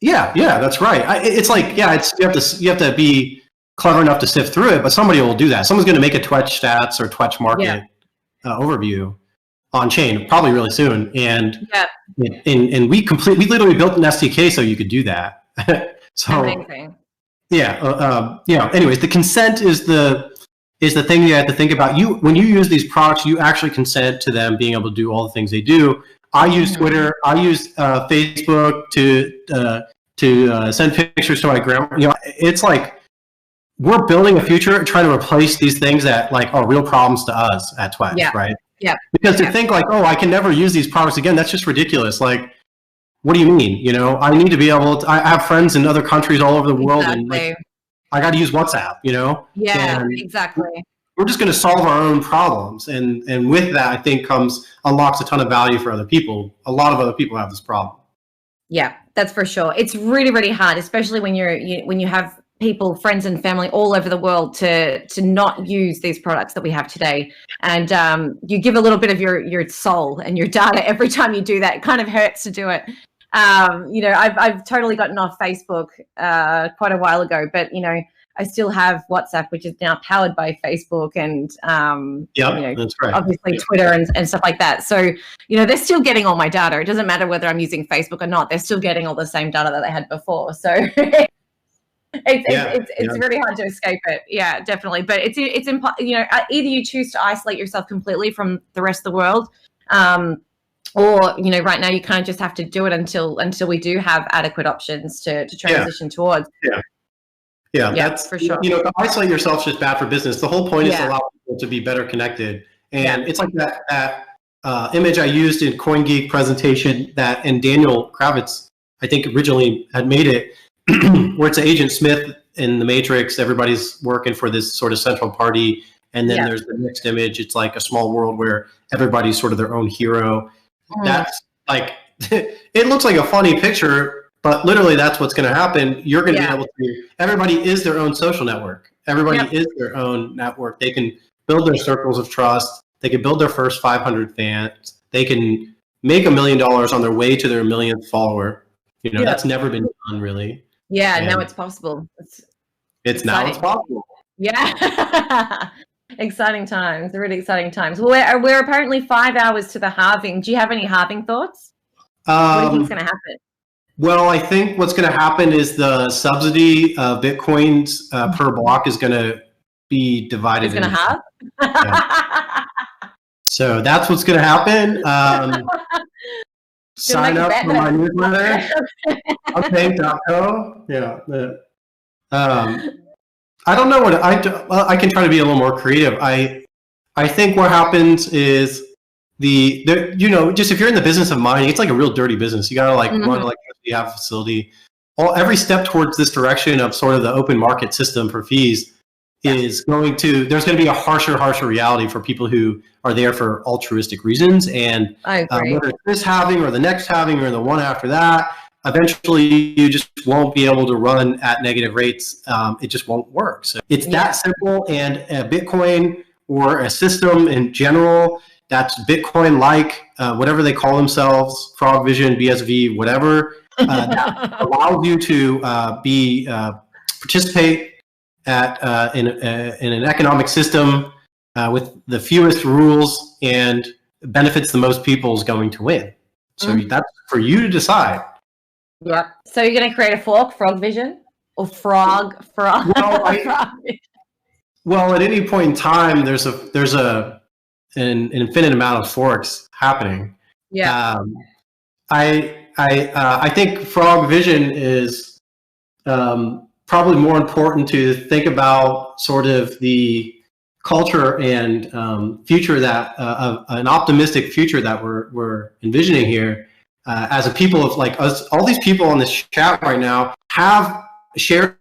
Yeah, that's right. It's like, you have to be clever enough to sift through it, but somebody will do that. Someone's going to make a Twitch stats or Twitch market overview on chain probably really soon. And and we literally built an SDK so you could do that. So amazing. Anyways, the consent is the thing you have to think about. When you use these products, you actually consent to them being able to do all the things they do. I use Twitter. I use Facebook to send pictures to my grandma. You know, it's like we're building a future trying to replace these things that like are real problems to us at Twetch, right? Yeah. Because to think like, oh, I can never use these products again, that's just ridiculous. Like, what do you mean? You know, I need to be able to. I have friends in other countries all over the world, and like, I got to use WhatsApp. You know. Yeah. And exactly. We're just going to solve our own problems, and with that, I think unlocks a ton of value for other people. A lot of other people have this problem. Yeah, that's for sure. It's really, really hard, especially when you have people, friends and family all over the world to not use these products that we have today. And you give a little bit of your soul and your data every time you do that. It kind of hurts to do it. You know, I've totally gotten off Facebook quite a while ago, but you know, I still have WhatsApp, which is now powered by Facebook, and you know, that's right. Obviously Twitter and stuff like that. So, you know, they're still getting all my data. It doesn't matter whether I'm using Facebook or not. They're still getting all the same data that they had before. So it's really hard to escape it. Yeah, definitely. But it's you know, either you choose to isolate yourself completely from the rest of the world, or you know, right now you kind of just have to do it until we do have adequate options to transition towards. Yeah, that's for sure. You know, to isolate yourself is just bad for business. The whole point is to allow people to be better connected. And it's like that image I used in CoinGeek presentation and Daniel Kravitz, I think, originally had made it, where it's Agent Smith in the Matrix. Everybody's working for this sort of central party. And then there's the next image. It's like a small world where everybody's sort of their own hero. That's like, it looks like a funny picture, but literally that's what's going to happen. You're going to be able to, everybody is their own social network. Everybody is their own network. They can build their circles of trust. They can build their first 500 fans. They can make $1 million on their way to their 1,000th follower. You know, that's never been done really. Yeah, now it's possible. It's possible. Yeah. Exciting times, really exciting times. Well, we're apparently 5 hours to the halving. Do you have any halving thoughts? What do you think is going to happen? Well, I think what's going to happen is the subsidy of Bitcoins per block is going to be divided. It's going to halve? So that's what's going to happen. Sign up for my newsletter. Update.co. Yeah. I don't know what I can try to be a little more creative. I think what happens is you know, just if you're in the business of mining, it's like a real dirty business. You got to like run electricity, have a facility. Every step towards this direction of sort of the open market system for fees is there's going to be a harsher reality for people who are there for altruistic reasons. And whether it's this halving or the next halving or the one after that, eventually you just won't be able to run at negative rates. It just won't work. So it's that simple. And Bitcoin or a system in general that's Bitcoin-like, whatever they call themselves, Frog Vision, BSV, whatever, that allows you to participate in an economic system with the fewest rules and benefits the most people is going to win. So that's for you to decide. Yep. So you're going to create a frog vision, or frog? Well, at any point in time, there's an infinite amount of forks happening. Yeah. I think frog vision is probably more important to think about sort of the culture and future that an optimistic future that we're envisioning here as a people of like us. All these people on this chat right now have shared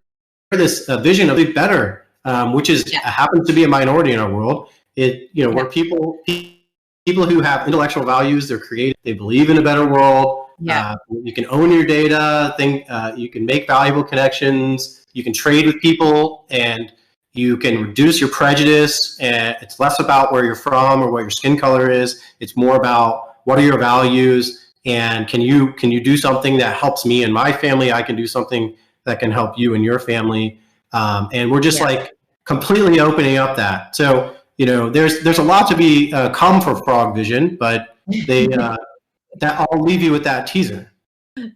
this vision of it better, which is happens to be a minority in our world. Where people who have intellectual values, they're creative, they believe in a better world. You can own your data. You can make valuable connections. You can trade with people, and you can reduce your prejudice. And it's less about where you're from or what your skin color is. It's more about what are your values, and can you do something that helps me and my family? I can do something that can help you and your family. And we're just like completely opening up that. So there's a lot to be come for Frog Vision, but that I'll leave you with that teaser.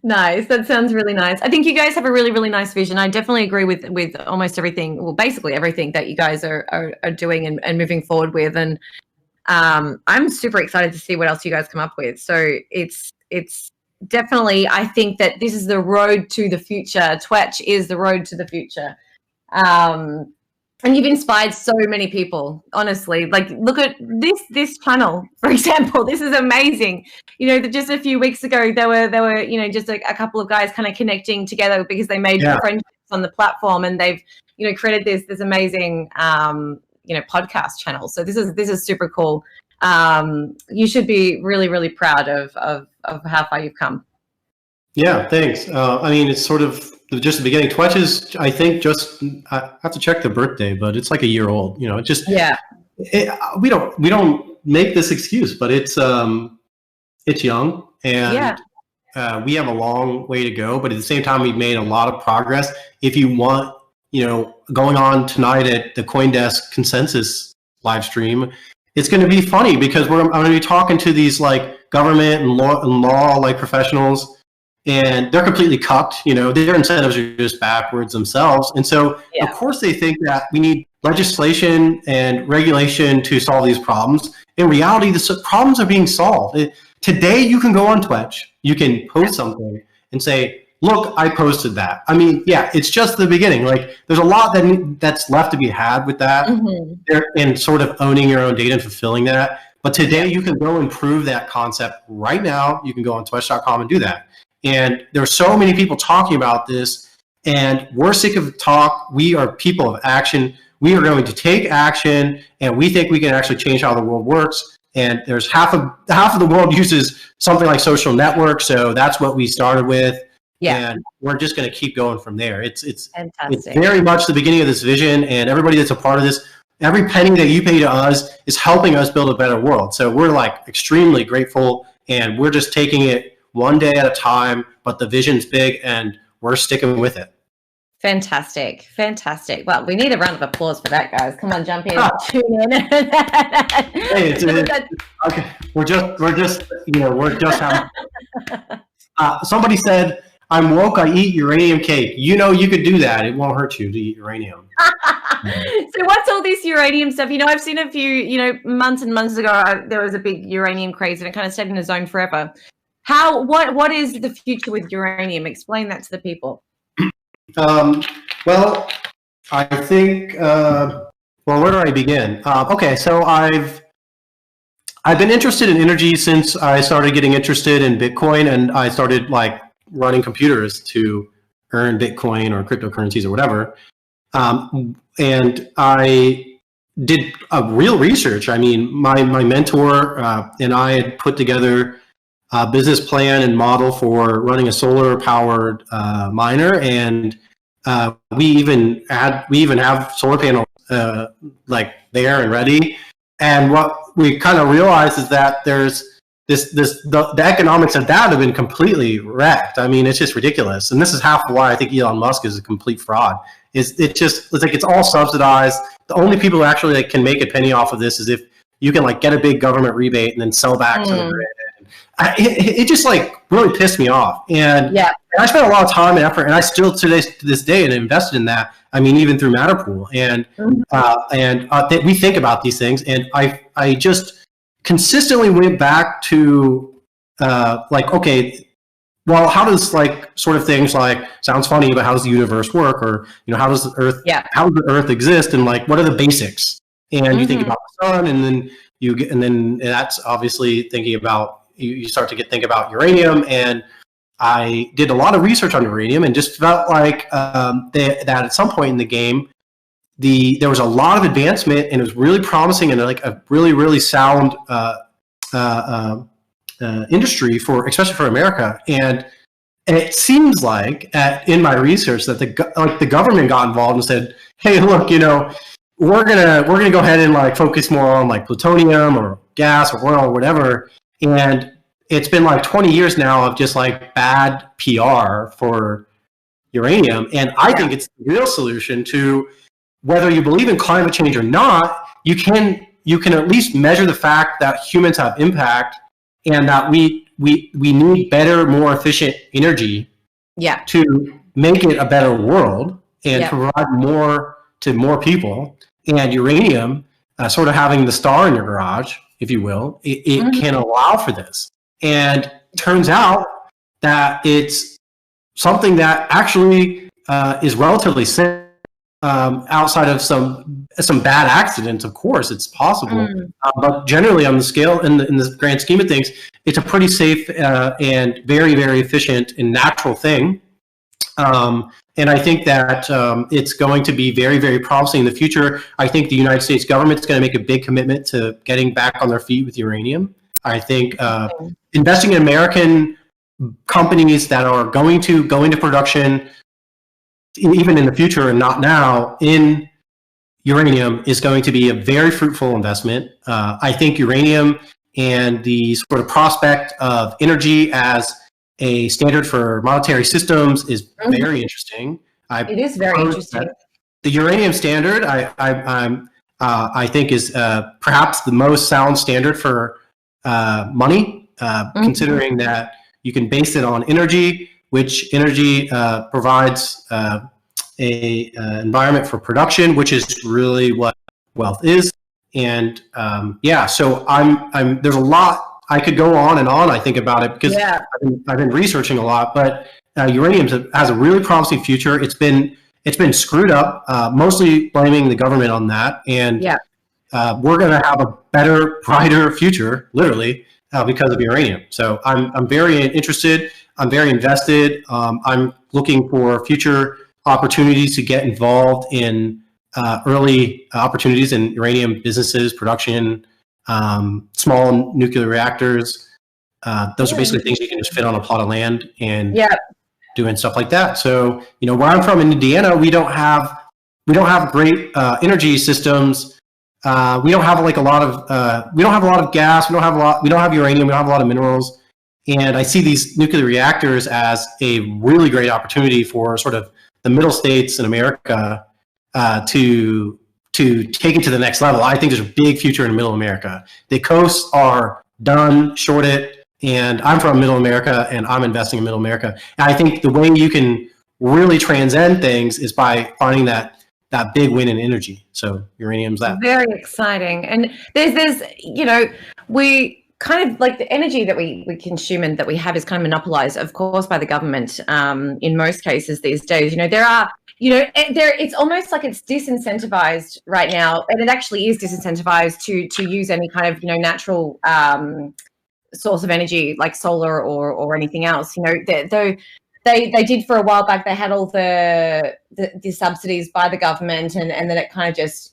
Nice. That sounds really nice. I think you guys have a really, really nice vision. I definitely agree with almost everything, well, basically everything that you guys are doing and moving forward with. And I'm super excited to see what else you guys come up with. So it's definitely, I think that this is the road to the future. Twetch is the road to the future. And you've inspired so many people, honestly. Like, look at this panel, for example. This is amazing. Just a few weeks ago, there were just a couple of guys kind of connecting together because they made friendships on the platform, and they've created this amazing podcast channel. So this is super cool. You should be really, really proud of how far you've come. Yeah, thanks. It's sort of just the beginning. Twetch is, I think, I have to check the birthday, but it's like a year old. We don't make this excuse, but it's young, and we have a long way to go. But at the same time, we've made a lot of progress. If you want, going on tonight at the CoinDesk Consensus live stream, it's going to be funny because I'm going to be talking to these like government and law like professionals. And they're completely cucked, their incentives are just backwards themselves. And so, of course, they think that we need legislation and regulation to solve these problems. In reality, the problems are being solved. Today, you can go on Twetch, you can post something and say, look, I posted that. It's just the beginning. Like, there's a lot that's left to be had with that, and sort of owning your own data and fulfilling that. But today, you can go and prove that concept right now. You can go on twetch.com and do that. And there are so many people talking about this, and we're sick of talk. We are people of action. We are going to take action, and we think we can actually change how the world works. And there's half of the world uses something like social networks, so that's what we started with. And we're just going to keep going from there. It's very much the beginning of this vision, and everybody that's a part of this, every penny that you pay to us is helping us build a better world. So we're like extremely grateful, and we're just taking it one day at a time, but the vision's big and we're sticking with it. Fantastic. Well, we need a round of applause for that, guys. Come on, jump in, tune in. Okay. We're just having, somebody said, I'm woke, I eat uranium cake. You could do that. It won't hurt you to eat uranium. So what's all this uranium stuff? I've seen a few, months and months ago, there was a big uranium craze and it kind of stayed in a zone forever. What is the future with uranium? Explain that to the people. Well, I think, where do I begin? Okay, so I've been interested in energy since I started getting interested in Bitcoin, and I started like running computers to earn Bitcoin or cryptocurrencies or whatever. And I did a real research. My mentor and I had put together a business plan and model for running a solar powered miner, and we even have solar panels like there and ready. And what we kind of realized is that there's the economics of that have been completely wrecked. I mean, it's just ridiculous. And this is half why I think Elon Musk is a complete fraud. It's like it's all subsidized. The only people who actually like can make a penny off of this is if you can like get a big government rebate and then sell back to the grid. It just like really pissed me off. And I spent a lot of time and effort, and I still to this day and invested in that. I mean, even through Matterpool, and we think about these things, and I just consistently went back to like, okay, well, how does like sort of things like sounds funny, but how does the universe work, or how does the Earth, how does the Earth exist, and like what are the basics? And you think about the sun, and then that's obviously thinking about you start to think about uranium. And I did a lot of research on uranium, and just felt like that at some point in the game, there was a lot of advancement, and it was really promising, and like a really sound industry especially for America. And it seems like in my research that the government got involved and said, hey, look, we're gonna go ahead and like focus more on like plutonium or gas or oil or whatever. And it's been like 20 years now of just like bad PR for uranium. And I think it's the real solution to, whether you believe in climate change or not, you can at least measure the fact that humans have impact, and that we need better, more efficient energy to make it a better world and to provide more to more people. And uranium, sort of having the star in your garage, if you will, it can allow for this. And it turns out that it's something that actually is relatively safe. Outside of some bad accidents, of course, it's possible. But generally, on the scale, in the grand scheme of things, it's a pretty safe and very, very efficient and natural thing. And I think that it's going to be very, very promising in the future. I think the United States government is going to make a big commitment to getting back on their feet with uranium. I think investing in American companies that are going to go into production, even in the future and not now, in uranium is going to be a very fruitful investment. I think uranium and the sort of prospect of energy as a standard for monetary systems is very interesting. It is very interesting. The uranium standard, I think, is perhaps the most sound standard for money, considering that you can base it on energy, which energy provides a environment for production, which is really what wealth is. And so there's a lot I could go on and on. I think about it because I've been researching a lot. But uranium has a really promising future. It's been screwed up, mostly blaming the government on that. And we're going to have a better, brighter future, literally, because of uranium. So I'm very interested. I'm very invested. I'm looking for future opportunities to get involved in early opportunities in uranium businesses, production, small nuclear reactors. Those are basically things you can just fit on a plot of land and doing stuff like that. So, where I'm from in Indiana, we don't have great energy systems. We don't have a lot of gas. We don't have uranium. We don't have a lot of minerals. And I see these nuclear reactors as a really great opportunity for sort of the middle states in America to take it to the next level. I think there's a big future in middle America. The coasts are done, short it, and I'm from middle America, and I'm investing in middle America. And I think the way you can really transcend things is by finding that big win in energy. So uranium's that. Very exciting. And there's we kind of like the energy that we consume and that we have is kind of monopolized, of course, by the government in most cases these days. It's almost like it's disincentivized right now, and it actually is disincentivized to use any kind of natural source of energy like solar or anything else. Though they did for a while back, they had all the subsidies by the government, and then it kind of just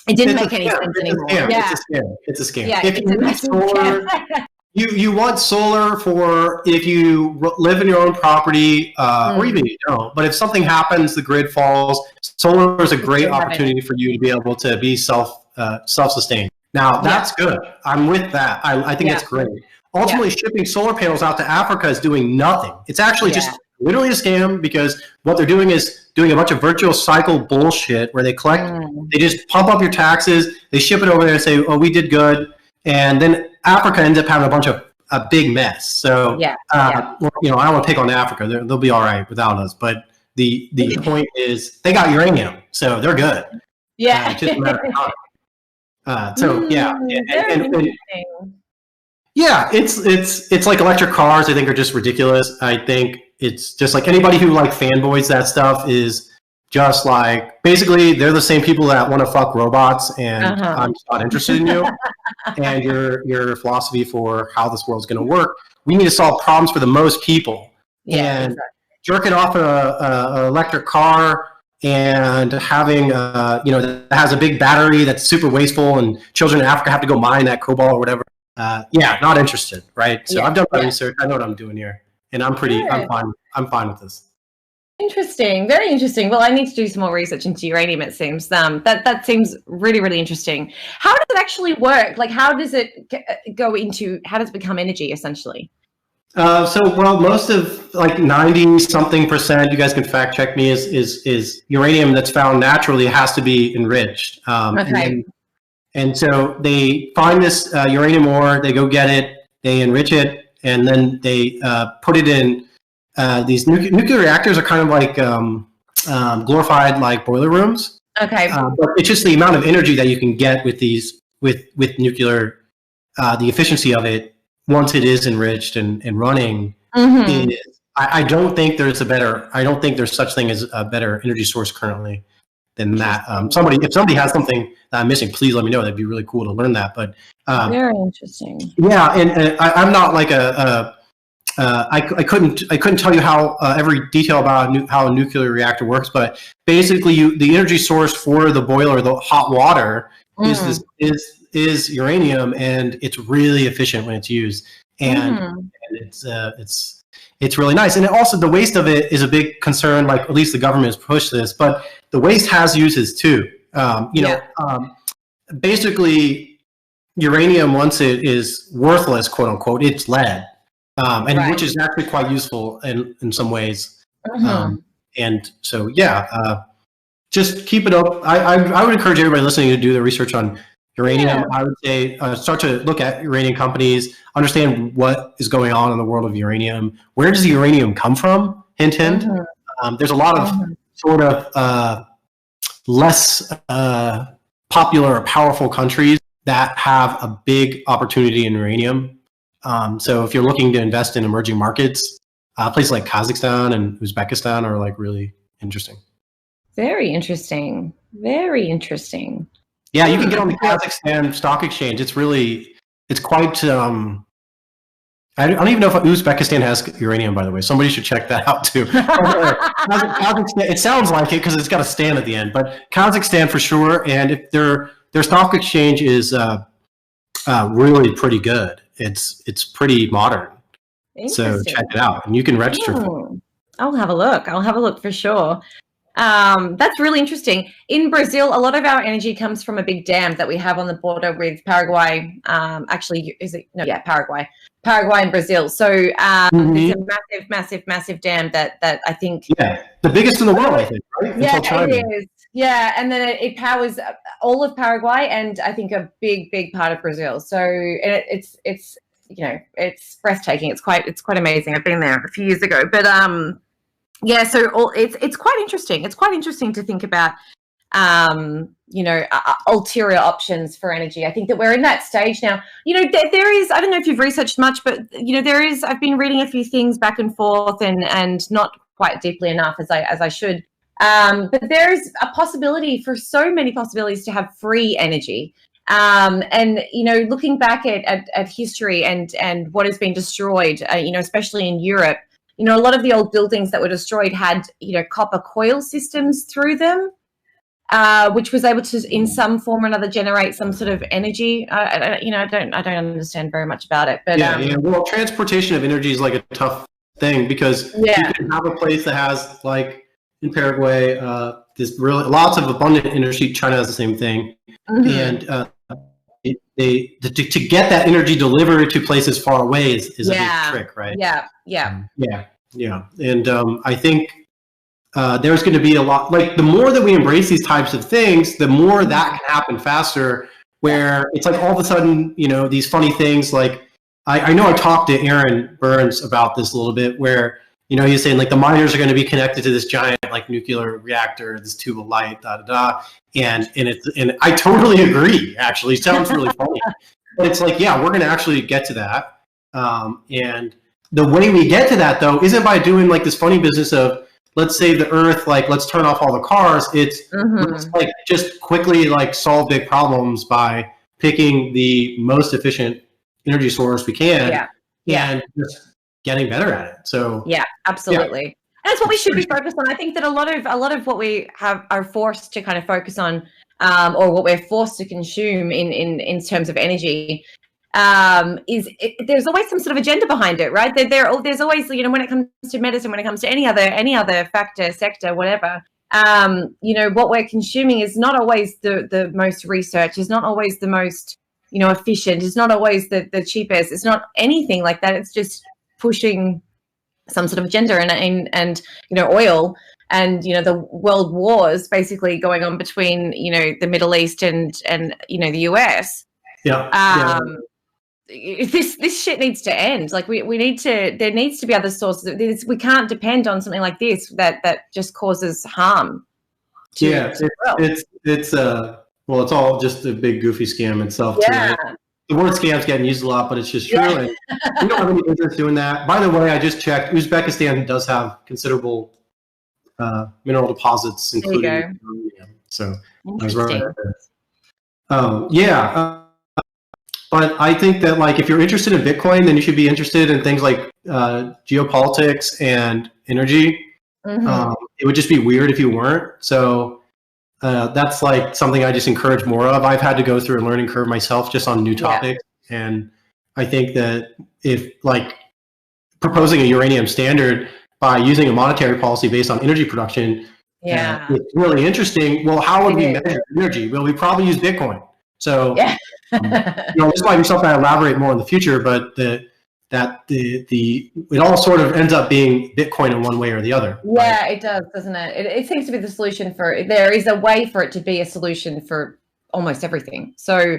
it didn't make any sense anymore. It's a scam. If you need solar, you want solar for if you live in your own property, or even you don't. But if something happens, the grid falls, solar is a great opportunity for you to be able to be self-sustained. Now, that's good. I'm with that. I think that's great. Ultimately, shipping solar panels out to Africa is doing nothing. It's actually just literally a scam, because what they're doing is doing a bunch of virtuous cycle bullshit where they collect, they just pump up your taxes, they ship it over there and say, oh, we did good. And then Africa ends up having a big mess. So, well, you know, I don't want to pick on Africa. They'll be all right without us. But the point is they got uranium, so they're good. Yeah. It's just a matter of time. So yeah, yeah, it's like electric cars. I think are just ridiculous. I think it's just like anybody who like fanboys that stuff is just like basically they're the same people that want to fuck robots, and I'm just not interested in you and your philosophy for how this world's going to work. We need to solve problems for the most people. Yeah, and jerking off a electric car and having you know, that has a big battery that's super wasteful, and children in Africa have to go mine that cobalt or whatever. Yeah, not interested, right? So I've done my research. I know what I'm doing here, and I'm fine with this. Interesting, very interesting. Well, I need to do some more research into uranium. It seems that seems really, really interesting. How does it actually work? Like, how does it go into? How does it become energy essentially? Well, most of like 90-something%, you guys can fact check me, is uranium that's found naturally has to be enriched. And so they find this uranium ore, they go get it, they enrich it, and then they put it in these nuclear reactors are kind of like glorified like boiler rooms. Okay. But it's just the amount of energy that you can get with these with nuclear, the efficiency of it once it is enriched and running. I don't think there's such thing as a better energy source currently than that. If somebody has something that I'm missing, please let me know. That'd be really cool to learn that. But very interesting. Yeah, and I'm not like I couldn't tell you how every detail about how a nuclear reactor works, but basically, the energy source for the boiler, the hot water, is uranium, and it's really efficient when it's used, and it's really nice. And also, the waste of it is a big concern. Like, at least the government has pushed this, but the waste has uses too. Basically, uranium, once it is worthless, quote unquote, it's lead. Which is actually quite useful in some ways. And so, just keep it up. I would encourage everybody listening to do their research on uranium. I would say start to look at uranium companies, understand what is going on in the world of uranium. Where does the uranium come from? Hint, hint. There's a lot of sort of less popular or powerful countries that have a big opportunity in uranium. So if you're looking to invest in emerging markets, places like Kazakhstan and Uzbekistan are like really interesting. Very interesting. Very interesting. Yeah, you can get on the Kazakhstan stock exchange. It's quite, I don't even know if Uzbekistan has uranium, by the way. Somebody should check that out too. Kazakhstan, it sounds like it because it's got a stand at the end, but Kazakhstan for sure. And if their stock exchange is really pretty good. It's pretty modern. So check it out, and you can register for it. I'll have a look for sure. That's really interesting. In Brazil, a lot of our energy comes from a big dam that we have on the border with Paraguay. Paraguay and Brazil. So it's a massive dam that I think. Yeah, the biggest in the world, I think, right? Yeah, it is. Yeah, and then it powers all of Paraguay and I think a big part of Brazil. So it's it's breathtaking. It's quite amazing. I've been there a few years ago, but so it's quite interesting. It's quite interesting to think about ulterior options for energy. I think that we're in that stage now. There is, I don't know if you've researched much, but I've been reading a few things back and forth and not quite deeply enough as I should. But there's a possibility for so many possibilities to have free energy. Looking back at history and what has been destroyed, especially in Europe, a lot of the old buildings that were destroyed had, copper coil systems through them, which was able to, in some form or another, generate some sort of energy. I don't understand very much about it, but well, transportation of energy is like a tough thing because you can have a place that has, like in Paraguay, there's really lots of abundant energy. China has the same thing, and to get that energy delivered to places far away is a big trick, right? Yeah. And I think there's going to be a lot, like the more that we embrace these types of things, the more that can happen faster, where it's like all of a sudden, these funny things, like I know I talked to Aaron Burns about this a little bit, where, he's saying like the miners are going to be connected to this giant like nuclear reactor, this tube of light, and I totally agree. Actually, it sounds really funny, but it's like, yeah, we're going to actually get to that. And the way we get to that though isn't by doing like this funny business of let's save the earth, like let's turn off all the cars. It's let's like just quickly like solve big problems by picking the most efficient energy source we can, and just getting better at it. So absolutely. And that's what we should be focused on. I think that a lot of what we are forced to kind of focus on, or what we're forced to consume in terms of energy, there's always some sort of agenda behind it, right? There's always, when it comes to medicine, when it comes to any other sector, whatever, what we're consuming is not always the most research, is not always the most, efficient, it's not always the cheapest, it's not anything like that. It's just pushing some sort of agenda and oil and the world wars basically going on between the Middle East and the US. This shit needs to end. Like there needs to be other sources. We can't depend on something like this that just causes harm to the world. It's all just a big goofy scam itself too. Right? The word scam's getting used a lot, but it's just true. And we don't have any business doing that. By the way, I just checked. Uzbekistan does have considerable mineral deposits, including uranium. So I was right there. But I think that like if you're interested in Bitcoin, then you should be interested in things like geopolitics and energy. It would just be weird if you weren't. So that's like something I just encourage more of. I've had to go through a learning curve myself just on new topics. And I think that if like proposing a uranium standard by using a monetary policy based on energy production, it's really interesting. Well, how would we measure energy? Well, we probably use Bitcoin. So this might be something I elaborate more in the future, but it all sort of ends up being Bitcoin in one way or the other. Yeah, it does, doesn't it? It seems to be the solution there is a way for it to be a solution for almost everything. So,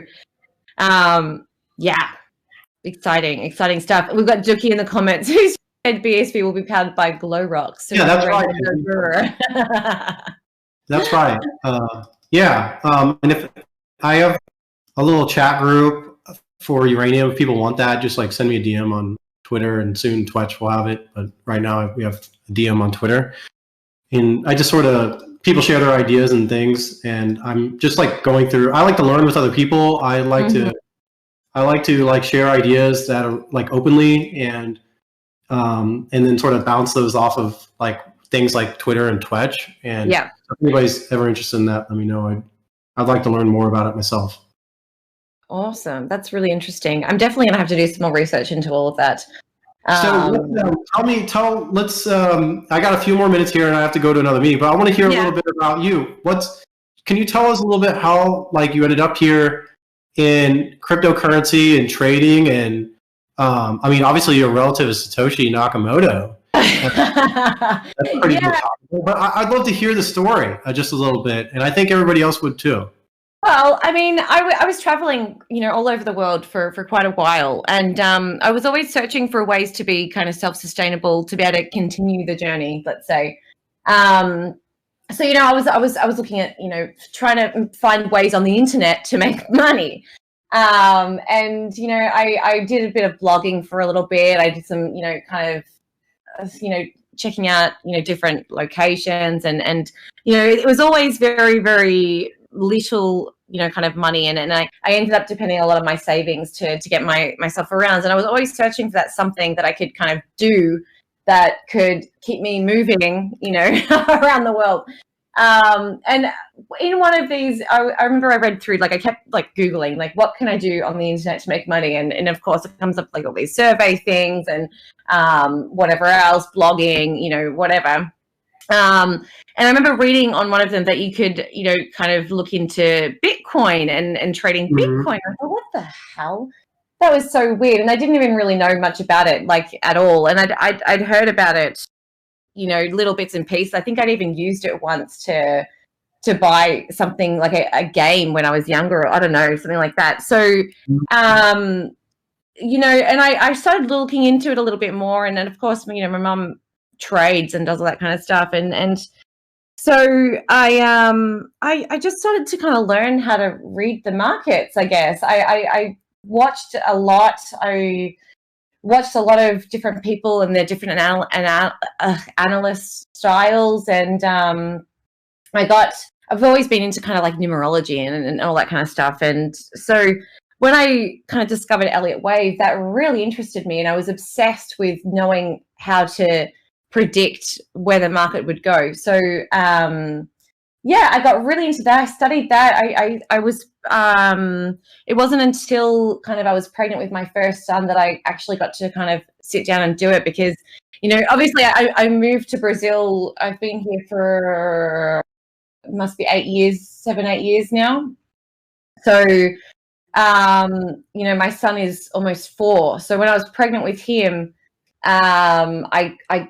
exciting stuff. We've got Dookie in the comments who said BSV will be powered by glow rocks. So that's right. That's right. And if I have a little chat group for uranium, if people want that, just like send me a DM on Twitter, and soon Twetch will have it. But right now we have a DM on Twitter, and I just sort of, people share their ideas and things, and I'm just like going through. I like to learn with other people. I like to like share ideas that are like openly, and then sort of bounce those off of like things like Twitter and Twetch. And if anybody's ever interested in that, let me know. I'd like to learn more about it myself. Awesome. That's really interesting. I'm definitely going to have to do some more research into all of that. So I got a few more minutes here and I have to go to another meeting, but I want to hear a little bit about you. Can you tell us a little bit how like you ended up here in cryptocurrency and trading? And I mean, obviously your relative is Satoshi Nakamoto. That's pretty good. But I'd love to hear the story just a little bit. And I think everybody else would too. Well, I mean, I was traveling, all over the world for quite a while. And I was always searching for ways to be kind of self-sustainable, to be able to continue the journey, let's say. So, I was looking at, trying to find ways on the internet to make money. And, I did a bit of blogging for a little bit. I did some, kind of, checking out, different locations. And it was always very, very little, kind of money in it. And I ended up depending on a lot of my savings to get myself around. And I was always searching for that something that I could kind of do that could keep me moving, around the world. And in one of these, I remember I read through, like I kept like Googling, like what can I do on the internet to make money? And of course it comes up like all these survey things and whatever else, blogging, whatever. And I remember reading on one of them that you could, you know, kind of look into Bitcoin and trading Bitcoin. I thought, what the hell? That was so weird. And I didn't even really know much about it, like, at all. And I'd heard about it, you know, little bits and pieces. I think I'd even used it once to buy something like a game when I was younger, or I don't know, something like that. So, you know, and I started looking into it a little bit more. And then, of course, you know, my mum trades and does all that kind of stuff. And so I just started to kind of learn how to read the markets, I guess. I watched a lot. I watched a lot of different people and their different analyst styles. And I've always been into kind of like numerology and all that kind of stuff. And so when I kind of discovered Elliott Wave, that really interested me. And I was obsessed with knowing how to predict where the market would go. So, yeah, I got really into that. I studied that. I was, it wasn't until kind of I was pregnant with my first son that I actually got to kind of sit down and do it, because, you know, obviously I moved to Brazil. I've been here for, it must be 7, 8 years now. So, you know, my son is almost 4. So when I was pregnant with him, I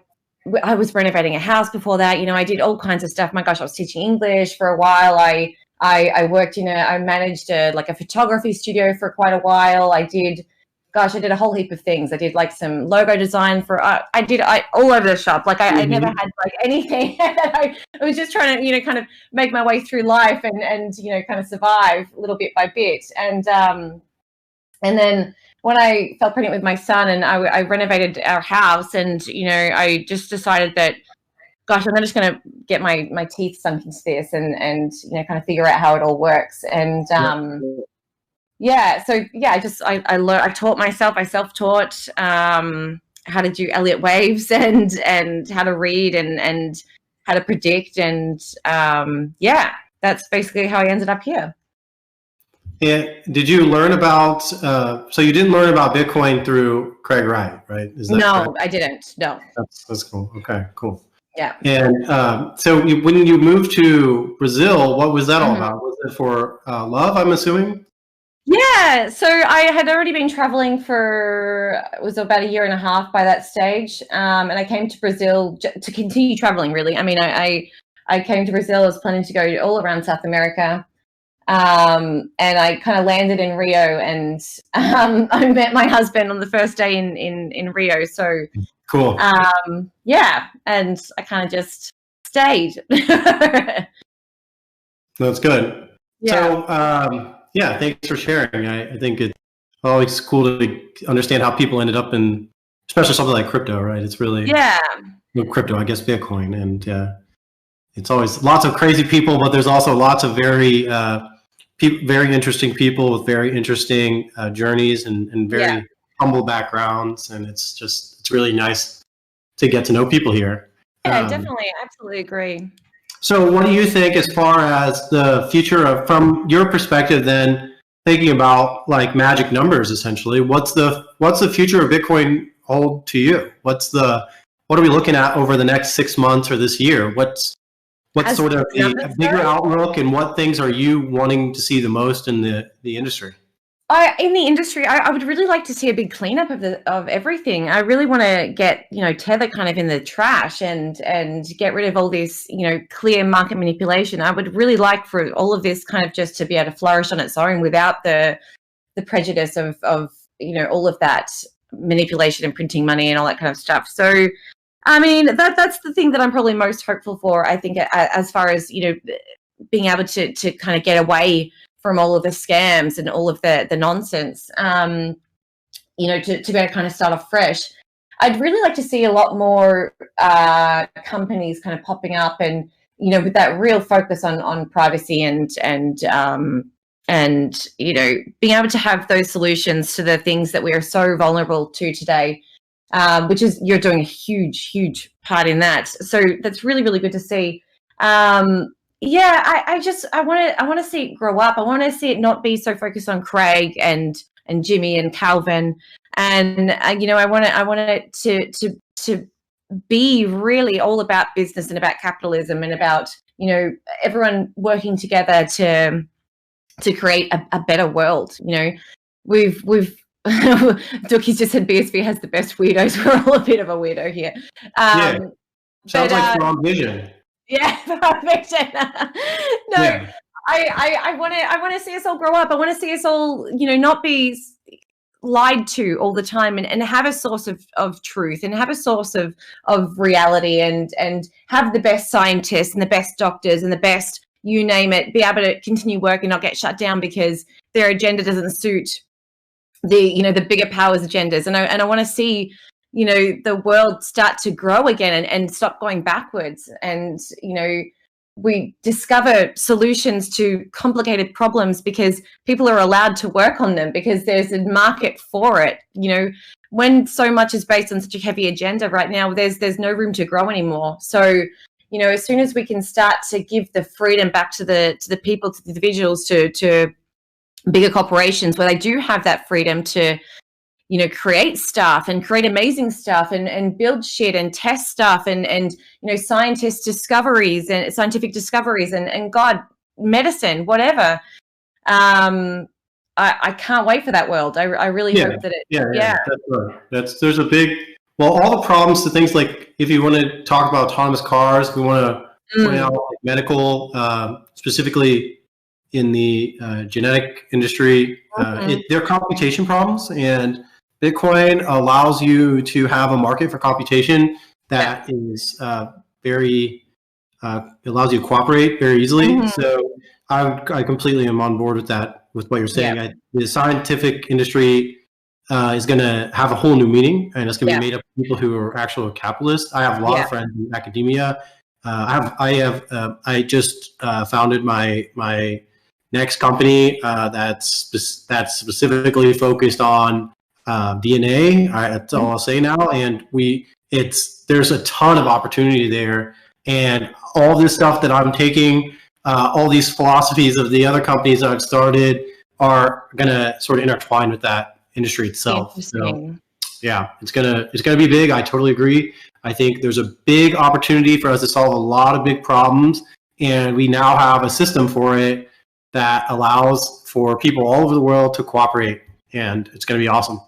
was renovating a house before that. You know, I did all kinds of stuff. My gosh, I was teaching English for a while. I worked I managed a photography studio for quite a while. I did a whole heap of things. I did like some logo design for, I did all over the shop. Like I never had like anything. I was just trying to, you know, kind of make my way through life and, you know, kind of survive a little bit by bit. And then when I fell pregnant with my son and I renovated our house, and, you know, I just decided that, gosh, I'm just going to get my teeth sunk into this and, you know, kind of figure out how it all works. And, I taught myself, I self-taught, how to do Elliott waves and how to read and how to predict. And, that's basically how I ended up here. And did you learn about, so you didn't learn about Bitcoin through Craig Wright, right? Is that No, correct? I didn't. No. That's cool. Okay, cool. Yeah. And when you moved to Brazil, what was that all about? Was it for love, I'm assuming? Yeah, so I had already been traveling for, it was about 1.5 years by that stage, and I came to Brazil to continue traveling, really. I mean, I came to Brazil, I was planning to go all around South America, and I kind of landed in Rio, and I met my husband on the first day in Rio, so cool. yeah, and I kind of just stayed. That's good. Yeah. So, yeah, thanks for sharing. I think it's always cool to understand how people ended up in, especially something like crypto, right? It's really, crypto, I guess Bitcoin. And it's always lots of crazy people, but there's also lots of very interesting people with very interesting journeys and very humble backgrounds. And it's really nice to get to know people here. Yeah, definitely. I absolutely agree. So what do you think as far as the future of, from your perspective then, thinking about like magic numbers essentially, what's the future of Bitcoin hold to you? What are we looking at over the next 6 months or this year? What's sort of the bigger outlook, and what things are you wanting to see the most in the industry? In the industry, I would really like to see a big cleanup of everything. I really want to get, you know, Tether kind of in the trash and get rid of all this, you know, clear market manipulation. I would really like for all of this kind of just to be able to flourish on its own without the prejudice of you know, all of that manipulation and printing money and all that kind of stuff. So, I mean, that's the thing that I'm probably most hopeful for. I think as far as, you know, being able to kind of get away from all of the scams and all of the nonsense, you know, to be able to kind of start off fresh. I'd really like to see a lot more companies kind of popping up, and, you know, with that real focus on privacy and you know, being able to have those solutions to the things that we are so vulnerable to today, which is, you're doing a huge part in that. So that's really, really good to see. Yeah, I want to see it grow up. I want to see it not be so focused on Craig and Jimmy and Calvin, and you know, I want it to be really all about business and about capitalism and about, you know, everyone working together to create a better world. You know, we've Dookie's just said BSV has the best weirdos. We're all a bit of a weirdo here. Yeah. Sounds like the wrong vision. Yeah, vision. No, Yeah. I want to see us all grow up. I want to see us all, you know, not be lied to all the time, and have a source of truth, and have a source of reality, and have the best scientists and the best doctors and the best, you name it, be able to continue work and not get shut down because their agenda doesn't suit the, you know, the bigger powers agendas. And I want to see, you know, the world start to grow again and stop going backwards. And, you know, we discover solutions to complicated problems because people are allowed to work on them, because there's a market for it. You know, when so much is based on such a heavy agenda right now, there's no room to grow anymore. So, you know, as soon as we can start to give the freedom back to the people, to the individuals, to bigger corporations, where they do have that freedom to, you know, create stuff and create amazing stuff and build shit and test stuff and you know, scientific discoveries and God, medicine, whatever. I can't wait for that world. I really hope that it. Yeah. That's right. There's a big, well, all the problems to things like, if you want to talk about autonomous cars, we want to point out like medical, specifically in the genetic industry, they're computation problems, and Bitcoin allows you to have a market for computation that is very, allows you to cooperate very easily. So I completely am on board with that, with what you're saying. The scientific industry is going to have a whole new meaning, and it's going to be made up of people who are actual capitalists. I have a lot of friends in academia. I just founded my next company that's specifically focused on DNA. That's all I'll say now. And there's a ton of opportunity there, and all this stuff that I'm taking, all these philosophies of the other companies that I've started are going to sort of intertwine with that industry itself. So yeah, it's gonna be big. I totally agree. I think there's a big opportunity for us to solve a lot of big problems, and we now have a system for it that allows for people all over the world to cooperate, and it's going to be awesome.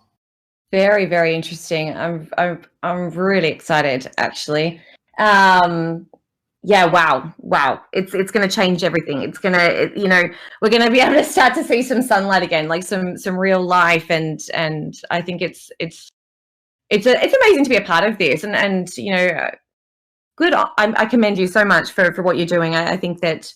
Very, very interesting. I'm really excited, actually. Yeah, wow. It's going to change everything. It's going to, you know, we're going to be able to start to see some sunlight again, like some real life, and I think it's amazing to be a part of this, and you know, good. I commend you so much for what you're doing. I think that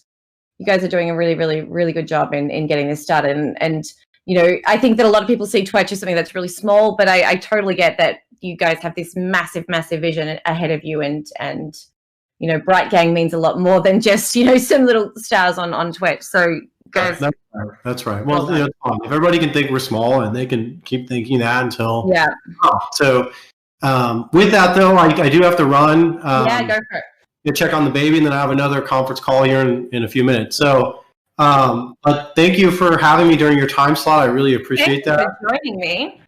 you guys are doing a really, really, really good job in getting this started, and you know, I think that a lot of people see Twetch as something that's really small, but I totally get that you guys have this massive vision ahead of you, and you know, Bright Gang means a lot more than just, you know, some little stars on Twitch. So guys, that's right. Well, you know, if everybody can think we're small, and they can keep thinking that until So with that though, I do have to run. Go for it. To check on the baby, and then I have another conference call here in a few minutes. So, but thank you for having me during your time slot. I really appreciate that. Thanks for joining me.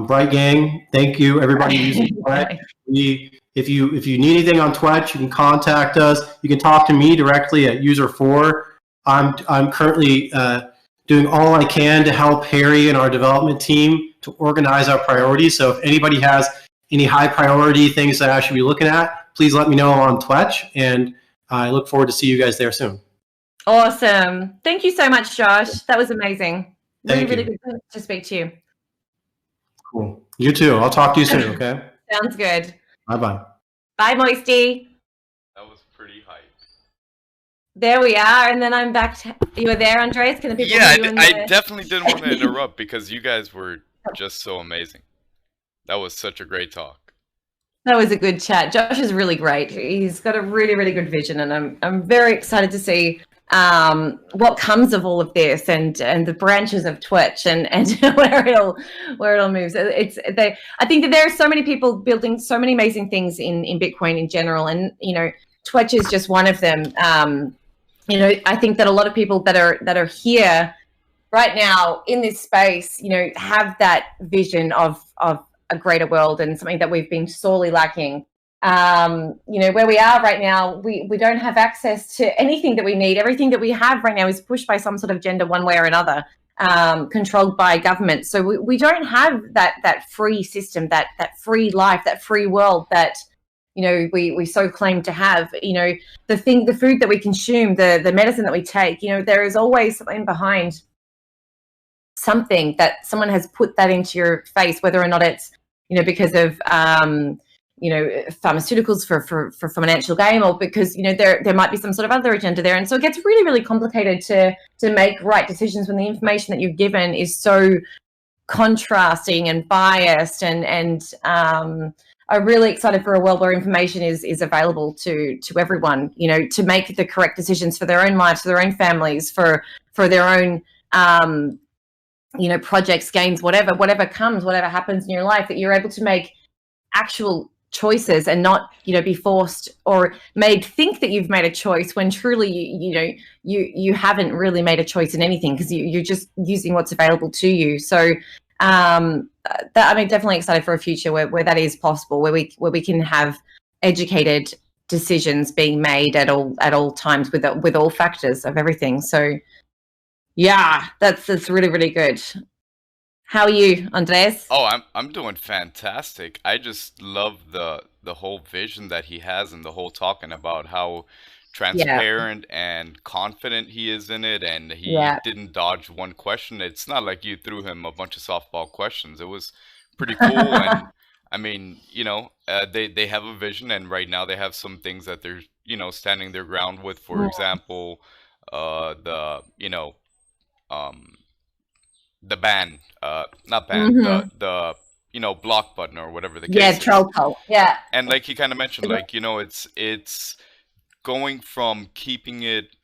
Bright Gang, thank you, everybody using Twetch. If you need anything on Twetch, you can contact us. You can talk to me directly at user4. I'm currently doing all I can to help Harry and our development team to organize our priorities. So if anybody has any high priority things that I should be looking at, please let me know on Twetch, and I look forward to see you guys there soon. Awesome. Thank you so much, Josh. That was amazing. Really good to speak to you. Cool. You too. I'll talk to you soon, okay? Sounds good. Bye-bye. Bye, Moisty. That was pretty hype. There we are, and then I'm back. You were there, Andreas? Can the people hear you? I definitely didn't want to interrupt because you guys were just so amazing. That was such a great talk. That was a good chat. Josh is really great. He's got a really, really good vision, and I'm very excited to see what comes of all of this, and the branches of Twitch, and where it'll move. So I think that there are so many people building so many amazing things in Bitcoin in general, and you know, Twitch is just one of them. You know, I think that a lot of people that are here right now in this space, you know, have that vision of a greater world, and something that we've been sorely lacking You know, where we are right now, we don't have access to anything that we need. Everything that we have right now is pushed by some sort of agenda one way or another, controlled by government. So we don't have that free system, that free life, that free world that, you know, we so claim to have. You know, the food that we consume, the medicine that we take, you know, there is always something behind, something that someone has put that into your face, whether or not it's, you know, because of you know, pharmaceuticals for financial gain, or because, you know, there might be some sort of other agenda there. And so it gets really, really complicated to make right decisions when the information that you're given is so contrasting and biased. And I'm really excited for a world where information is available to everyone, you know, to make the correct decisions for their own lives, for their own families, for their own you know, projects, gains, whatever comes, whatever happens in your life, that you're able to make actual choices and not, you know, be forced or made think that you've made a choice when truly you haven't really made a choice in anything, because you're just using what's available to you. So I mean, definitely excited for a future where that is possible, where we can have educated decisions being made at all times with all factors of everything. So yeah, that's really, really good. How are you, Andres? Oh, I'm doing fantastic. I just love the whole vision that he has, and the whole talking about how transparent and confident he is in it, and he didn't dodge one question. It's not like you threw him a bunch of softball questions. It was pretty cool. And I mean, you know, they have a vision, and right now they have some things that they're, you know, standing their ground with. For example, the ban, not ban, the you know, block button or whatever the case is. Troll poll. Yeah. And like he kind of mentioned, like, you know, it's going from keeping it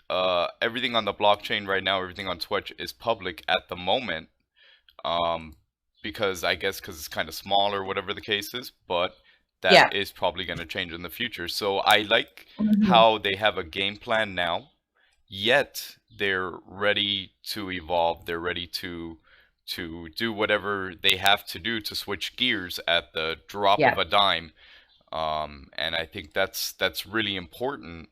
everything on the blockchain right now, everything on Twitch is public at the moment, because it's kind of small or whatever the case is, but that is probably going to change in the future. So I like how they have a game plan now, yet they're ready to evolve. They're ready to do whatever they have to do to switch gears at the drop of a dime. And I think that's really important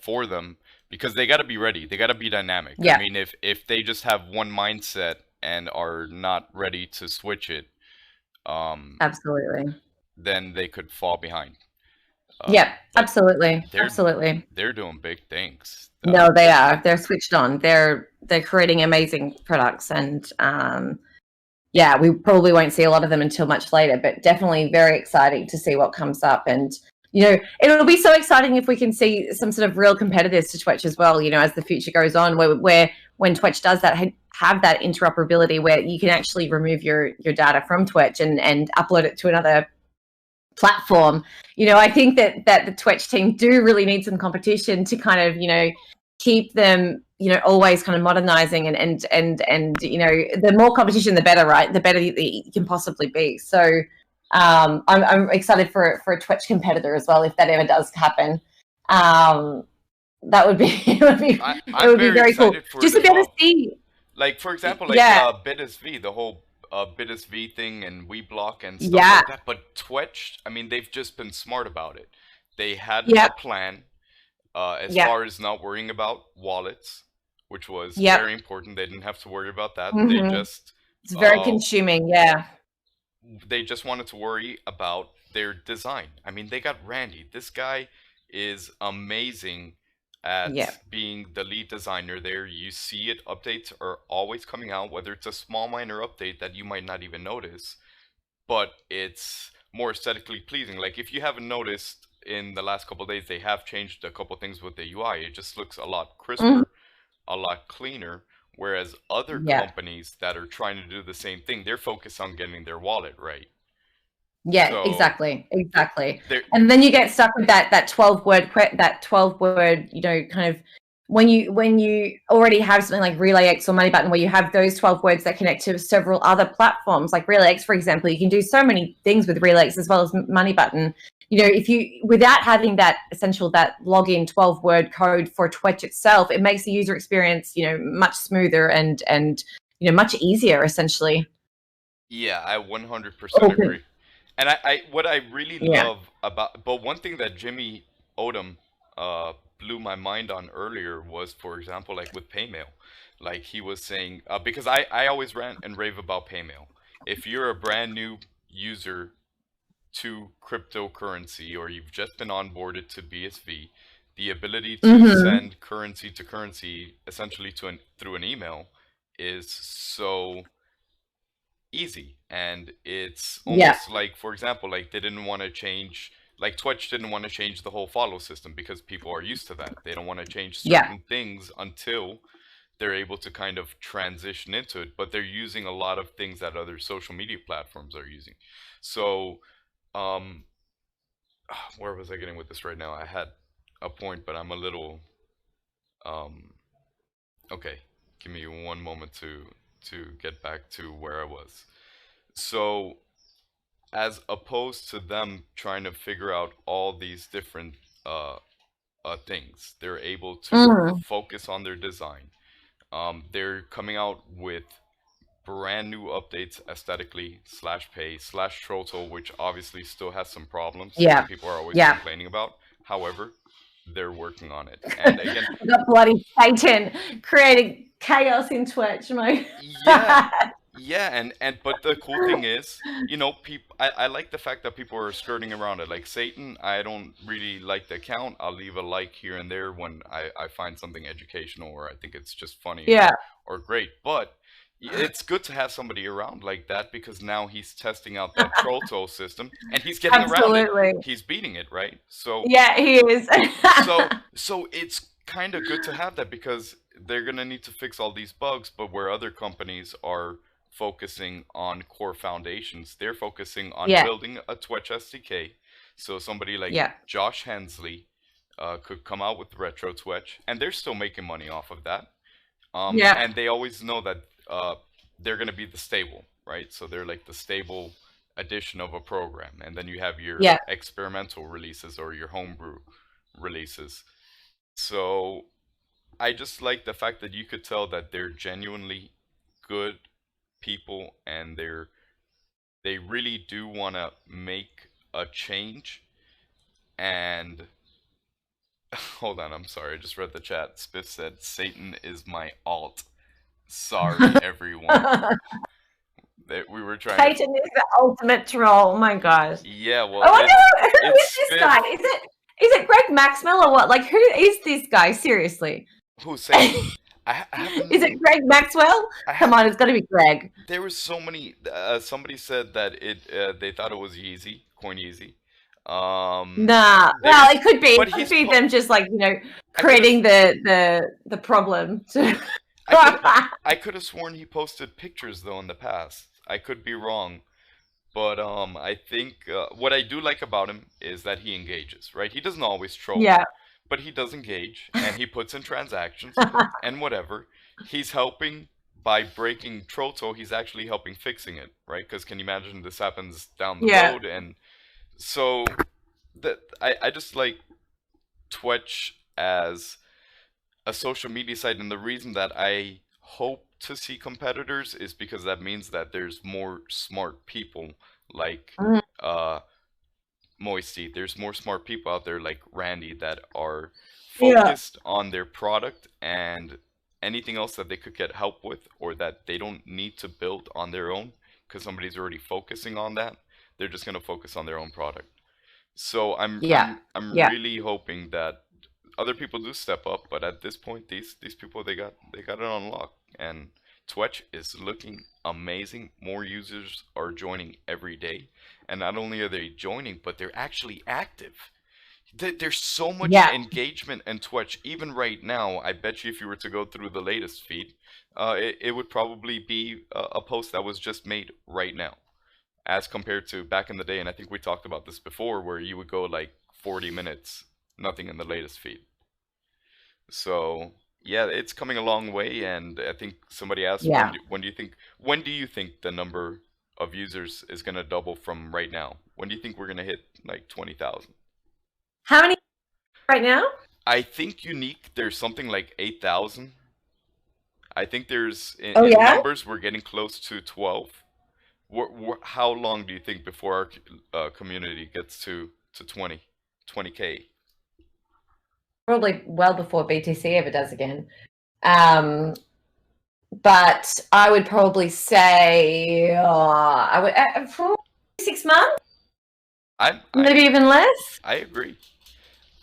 for them, because they got to be ready. They got to be dynamic. I mean, if they just have one mindset and are not ready to switch it, absolutely, then they could fall behind. Absolutely. They're doing big things. No, they are. They're switched on. They're creating amazing products, and we probably won't see a lot of them until much later, but definitely very exciting to see what comes up. And, you know, it'll be so exciting if we can see some sort of real competitors to Twitch as well, you know, as the future goes on, where when Twitch does that, have that interoperability where you can actually remove your data from Twitch and upload it to another platform. You know, I think that the Twitch team do really need some competition to kind of, you know, keep them, you know, always kind of modernizing and you know, the more competition the better, right? The better you can possibly be. So I'm excited for a Twitch competitor as well, if that ever does happen. That would be it would be very cool just to be able to see, like, for example, like BitSV, the whole BitSV thing and WeBlock and stuff like that. But Twitch, I mean, they've just been smart about it. They had a plan as far as not worrying about wallets, which was very important. They didn't have to worry about that. They just it's very consuming. They just wanted to worry about their design. I mean, they got Randy. This guy is amazing at being the lead designer there. You see it, updates are always coming out, whether it's a small minor update that you might not even notice, but it's more aesthetically pleasing. Like, if you haven't noticed, in the last couple of days, they have changed a couple things with the UI. It just looks a lot crisper, a lot cleaner, whereas other companies that are trying to do the same thing, they're focused on getting their wallet right. So exactly. And then you get stuck with that 12 word, you know, kind of when you already have something like RelayX or Money Button, where you have those 12 words that connect to several other platforms, like RelayX, for example. You can do so many things with RelayX as well as Money Button. You know, if you, without having that login 12 word code for Twitch itself, it makes the user experience, you know, much smoother and you know, much easier, essentially. Yeah, I 100% agree. And I what I really Yeah. love about, but one thing that Jimmy Odom blew my mind on earlier was, for example, like with Paymail, like he was saying, because I always rant and rave about Paymail. If you're a brand new user to cryptocurrency, or you've just been onboarded to BSV, the ability to send currency to currency essentially through an email is so easy. And it's Yeah. almost like, for example, like they didn't want to change, like Twitch didn't want to change the whole follow system because people are used to that. They don't want to change Yeah. certain things until they're able to kind of transition into it, but they're using a lot of things that other social media platforms are using. So where was I getting with this right now? I had a point, but I'm a little okay. Give me one moment to get back to where I was. So, as opposed to them trying to figure out all these different things, they're able to focus on their design. They're coming out with brand new updates aesthetically, slash pay, slash Troto, which obviously still has some problems Yeah. that people are always Yeah. complaining about. However, they're working on it. And again, The bloody Satan creating chaos in Twitch, mate. yeah, yeah, and but the cool thing is, you know, I like the fact that people are skirting around it. Like Satan, I don't really like the account. I'll leave a like here and there when I find something educational or I think it's just funny Yeah. or great. But it's good to have somebody around like that, because now he's testing out that Troll system and he's getting around Absolutely. it. He's beating it, right? So Yeah, he is. so it's kind of good to have that, because they're gonna need to fix all these bugs. But where other companies are focusing on core foundations, they're focusing on Yeah. building a Twitch SDK. So somebody like Yeah. Josh Hensley could come out with Retro Twitch, and they're still making money off of that. Yeah. And they always know that they're gonna be the stable, right? So they're like the stable addition of a program, and then you have your Yeah. experimental releases or your homebrew releases. So I just like the fact that you could tell that they're genuinely good people, and they really do want to make a change. And hold on, I'm sorry, I just read the chat. Spiff said Satan is my alt. Sorry, everyone. We were trying Satan is the ultimate troll. Oh my gosh. Yeah, well, I wonder who is it's this Spiff. guy? Is it Greg Maxwell or what? Like, who is this guy? Seriously. Who's Satan? I haven't. Is it Greg Maxwell? Come on, it's got to be Greg. There was so many. Somebody said that they thought it was Yeezy, Coin Yeezy. Nah. Well, it could be. but It could he's be them just like, you know, creating the problem. I could have sworn he posted pictures though in the past. I could be wrong, but I think what I do like about him is that he engages. Right? He doesn't always troll. Yeah. But he does engage, and he puts in transactions and whatever. He's helping by breaking Troto. He's actually helping fixing it, right? Because can you imagine this happens down the road? And so that I just like Twitch as a social media site, and the reason that I hope to see competitors is because that means that there's more smart people like Moisty. There's more smart people out there like Randy that are focused on their product, and anything else that they could get help with or that they don't need to build on their own because somebody's already focusing on that. They're just going to focus on their own product. So I'm really hoping that other people do step up, but at this point these people they got it on lock, and Twitch is looking amazing. More users are joining every day, and not only are they joining, but they're actually active. There's so much engagement in Twitch. Even right now, I bet you if you were to go through the latest feed, it would probably be a post that was just made right now, as compared to back in the day. And I think we talked about this before, where you would go like 40 minutes, nothing in the latest feed. So yeah, it's coming a long way, and I think somebody asked, when do you think the number of users is going to double from right now? When do you think we're going to hit like 20,000? How many right now? I think unique, there's something like 8,000. I think there's in yeah? numbers we're getting close to 12, how long do you think before our community gets to 20K? Probably well before BTC ever does again. But I would probably say I would probably 6 months, maybe even less. I agree.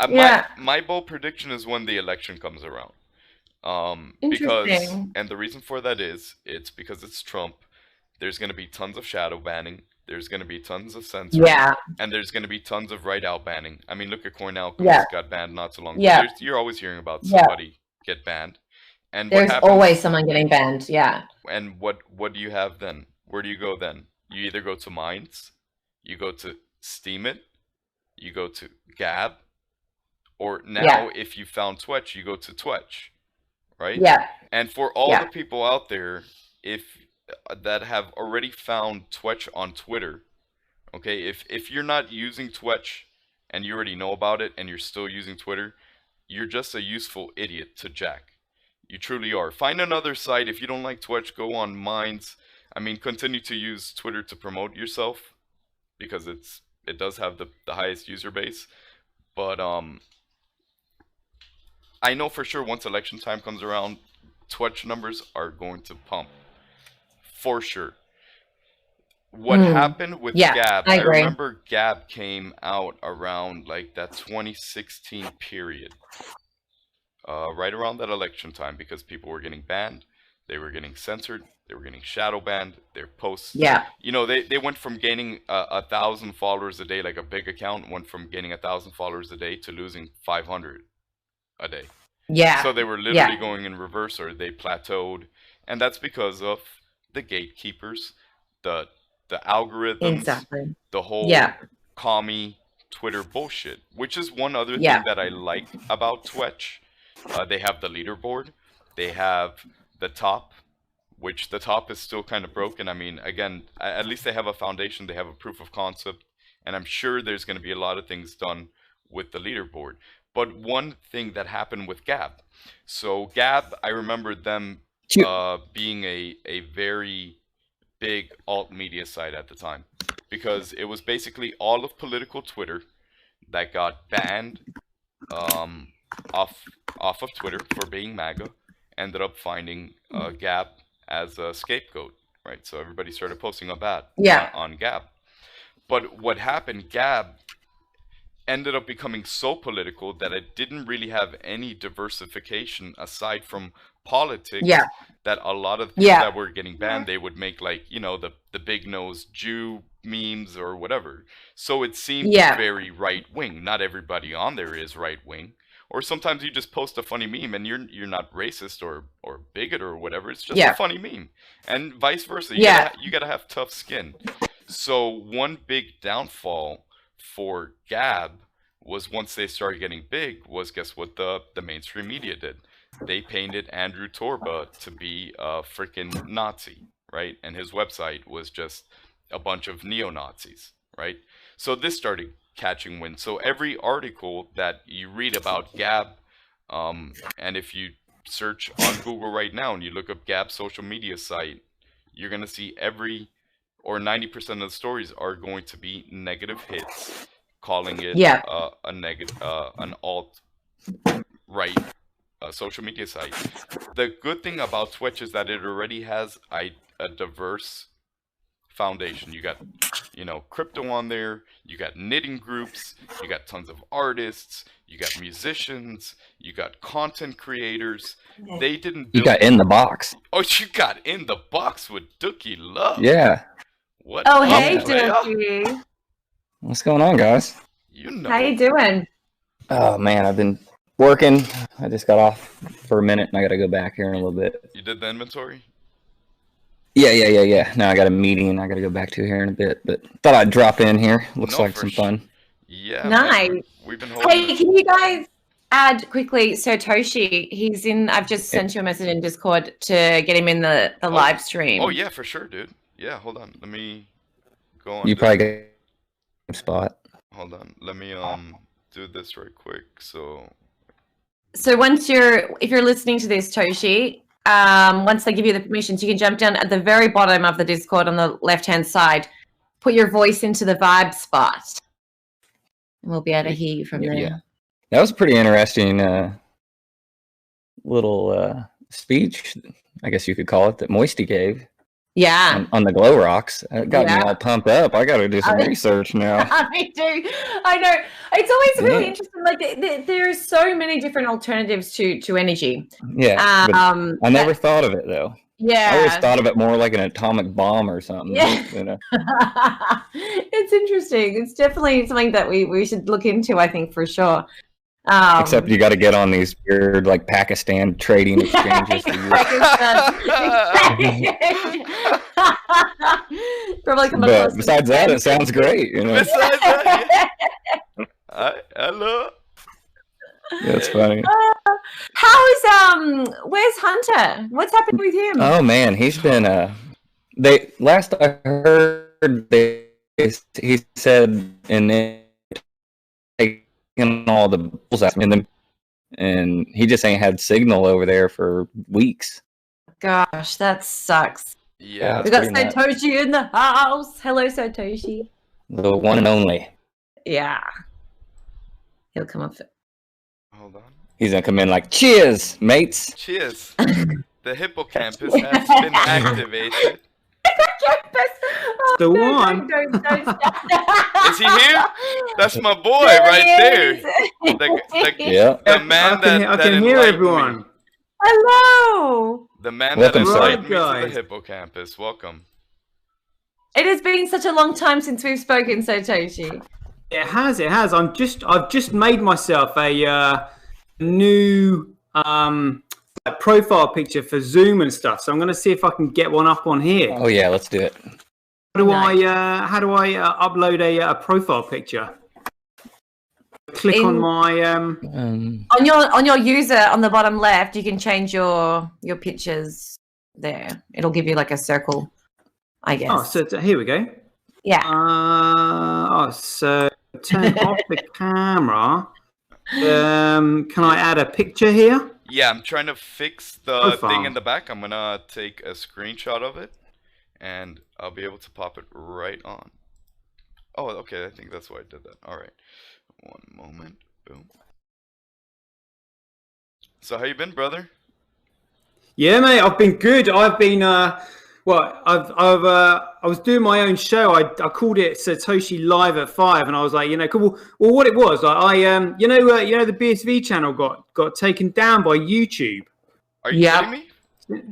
Yeah. My bold prediction is when the election comes around. Because, Interesting. and the reason for that is, it's because it's Trump. There's going to be tons of shadow banning. There's going to be tons of censoring. Yeah. And there's going to be tons of write-out banning. I mean, look at Coin Alchemist Yeah. got banned not so long ago. Yeah. You're always hearing about Yeah. somebody get banned. And what There's happens, always someone getting banned. Yeah. and what do you have then? Where do you go then? You either go to Minds, you go to Steam It, you go to Gab, or now if you found Twetch, you go to Twetch, right? Yeah. And for all the people out there, if that have already found Twetch on Twitter, okay, if you're not using Twetch and you already know about it and you're still using Twitter, you're just a useful idiot to jack. You truly are. Find another site. If you don't like Twitch, go on Minds. I mean, continue to use Twitter to promote yourself, because it does have the highest user base. But I know for sure once election time comes around, Twitch numbers are going to pump. For sure. What happened with Gab, I remember Gab came out around like that 2016 period. Right around that election time, because people were getting banned, they were getting censored, they were getting shadow banned, their posts. Yeah. You know, they went from gaining 1,000 followers a day, like a big account, went from gaining 1,000 followers a day to losing 500 a day. Yeah. So they were literally going in reverse, or they plateaued, and that's because of the gatekeepers, the algorithms, the whole commie Twitter bullshit, which is one other thing that I like about Twitch. They have the leaderboard, they have the top, which the top is still kind of broken. I mean, again, at least they have a foundation, they have a proof of concept, and I'm sure there's going to be a lot of things done with the leaderboard. But one thing that happened with Gab, so Gab, I remember them being a very big alt media site at the time, because it was basically all of political Twitter that got banned off of Twitter for being MAGA, ended up finding Gab as a scapegoat, right? So everybody started posting about on Gab. But what happened, Gab ended up becoming so political that it didn't really have any diversification aside from politics. That a lot of people that were getting banned, they would make, like, you know, the big nose Jew memes or whatever. So it seemed very right wing. Not everybody on there is right wing. Or sometimes you just post a funny meme and you're not racist or bigot or whatever. It's just a funny meme. And vice versa. You gotta have tough skin. So one big downfall for Gab was, once they started getting big, was, guess what the mainstream media did? They painted Andrew Torba to be a freaking Nazi, right? And his website was just a bunch of neo-Nazis, right? So this started catching wind. So every article that you read about Gab, and if you search on Google right now and you look up Gab social media site, you're going to see 90% of the stories are going to be negative hits, calling it an alt-right social media site. The good thing about Twitch is that it already has a diverse foundation. You got, you know, crypto on there, you got knitting groups, you got tons of artists, you got musicians, you got content creators. They didn't build... You got InTheBox. Oh, you got InTheBox with Dookie Love. Yeah. What? Oh, hey, Dookie. What's going on, guys? You know. How you doing? Oh man, I've been working. I just got off for a minute and I got to go back here in a little bit. You did the inventory? Yeah. Now I got a meeting I got to go back to here in a bit, but thought I'd drop in here. Looks like some fun. Yeah. Nice. Man, we've been holding Hey, can you guys add quickly Satoshi? He's in. I've just sent you a message in Discord to get him in the live stream. Oh yeah, for sure, dude. Yeah, hold on. Let me go on. You probably get a spot. Hold on. Let me do this right quick. So once if you're listening to this, Toshi, once they give you the permissions, you can jump down at the very bottom of the Discord on the left-hand side, put your voice into the vibe spot, and we'll be able to hear you from there. Yeah. That was a pretty interesting little speech, I guess you could call it, that Moisty gave. Yeah. On the glow rocks. It got me all pumped up. I got to do some research now. Me too. I know. It's always really interesting. Like there are so many different alternatives to energy. Yeah. I never thought of it though. Yeah. I always thought of it more like an atomic bomb or something. Yeah. You know? It's interesting. It's definitely something that we should look into, I think, for sure. Except you got to get on these weird, like, Pakistan trading exchanges. But besides that, it sounds great. You know? Besides that, I love. That's funny. Where's Hunter? What's happened with him? Oh man, he's been last I heard he said taking all the bulls out in them, and he just ain't had signal over there for weeks. Gosh, that sucks. Yeah, we got Satoshi in the house. Hello, Satoshi. The one and only. Yeah, he'll come up. Hold on. He's gonna come in like, cheers, mates. Cheers. The hippocampus has been activated. The one. Is he here? That's my boy right there. The man I can hear everyone. Me. Hello. The man Welcome, that enlightened me guys. to the hippocampus. Welcome. It has been such a long time since we've spoken, Satoshi. It has. I've just made myself a new profile picture for Zoom and stuff. So I'm going to see if I can get one up on here. Oh yeah, let's do it. How do I upload a profile picture? Click on my on your user on the bottom left. You can change your pictures there. It'll give you like a circle, I guess. Oh, so here we go. Yeah. So turn off the camera. Can I add a picture here? Yeah, I'm trying to fix the thing in the back. I'm gonna take a screenshot of it, and I'll be able to pop it right on. Oh, okay. I think that's why I did that. All right. One moment. Boom. So how you been, brother? Yeah, mate. I've been good. I've been I was doing my own show. I called it Satoshi Live at 5, and I was like, cool. Well, what it was, the BSV channel got taken down by YouTube. Are you kidding me?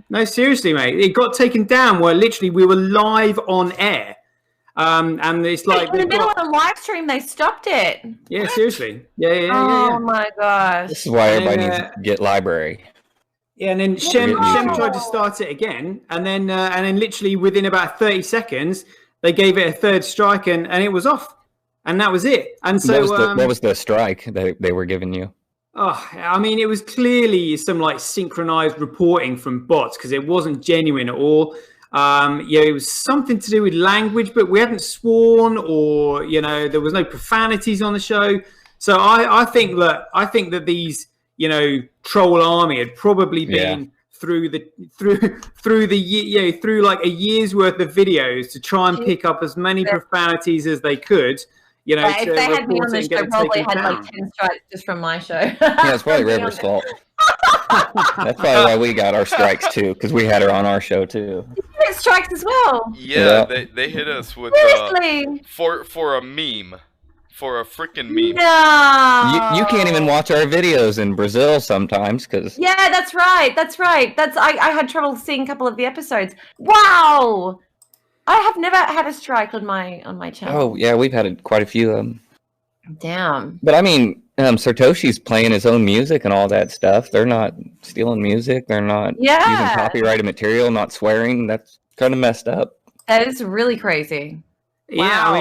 No, seriously, mate. It got taken down where literally we were live on air. And it's like in the middle of the live stream, they stopped it. Yeah, seriously. Yeah. Oh my gosh. This is why everybody needs to get library. Yeah, and then Shem tried to start it again, and then literally within about 30 seconds, they gave it a third strike, and it was off, and that was it. And so, what was the strike that they were giving you? Oh, I mean, it was clearly some like synchronized reporting from bots because it wasn't genuine at all. It was something to do with language, but we hadn't sworn, or there was no profanities on the show. So I think that these troll army had probably been through like a year's worth of videos to try and pick up as many profanities as they could. If they had me on the show, probably had like 10 strikes just from my show. Yeah, it's probably River's fault. That's probably why we got our strikes too, because we had her on our show too. You get strikes as well. Yeah, they hit us with for a meme. For a freaking meme. No. You can't even watch our videos in Brazil sometimes because. Yeah, that's right. I had trouble seeing a couple of the episodes. Wow. I have never had a strike on my channel. Oh yeah, we've had quite a few of them. Damn. But I mean, Satoshi's playing his own music and all that stuff. They're not stealing music. They're not using copyrighted material. Not swearing. That's kind of messed up. That is really crazy. Yeah, wow.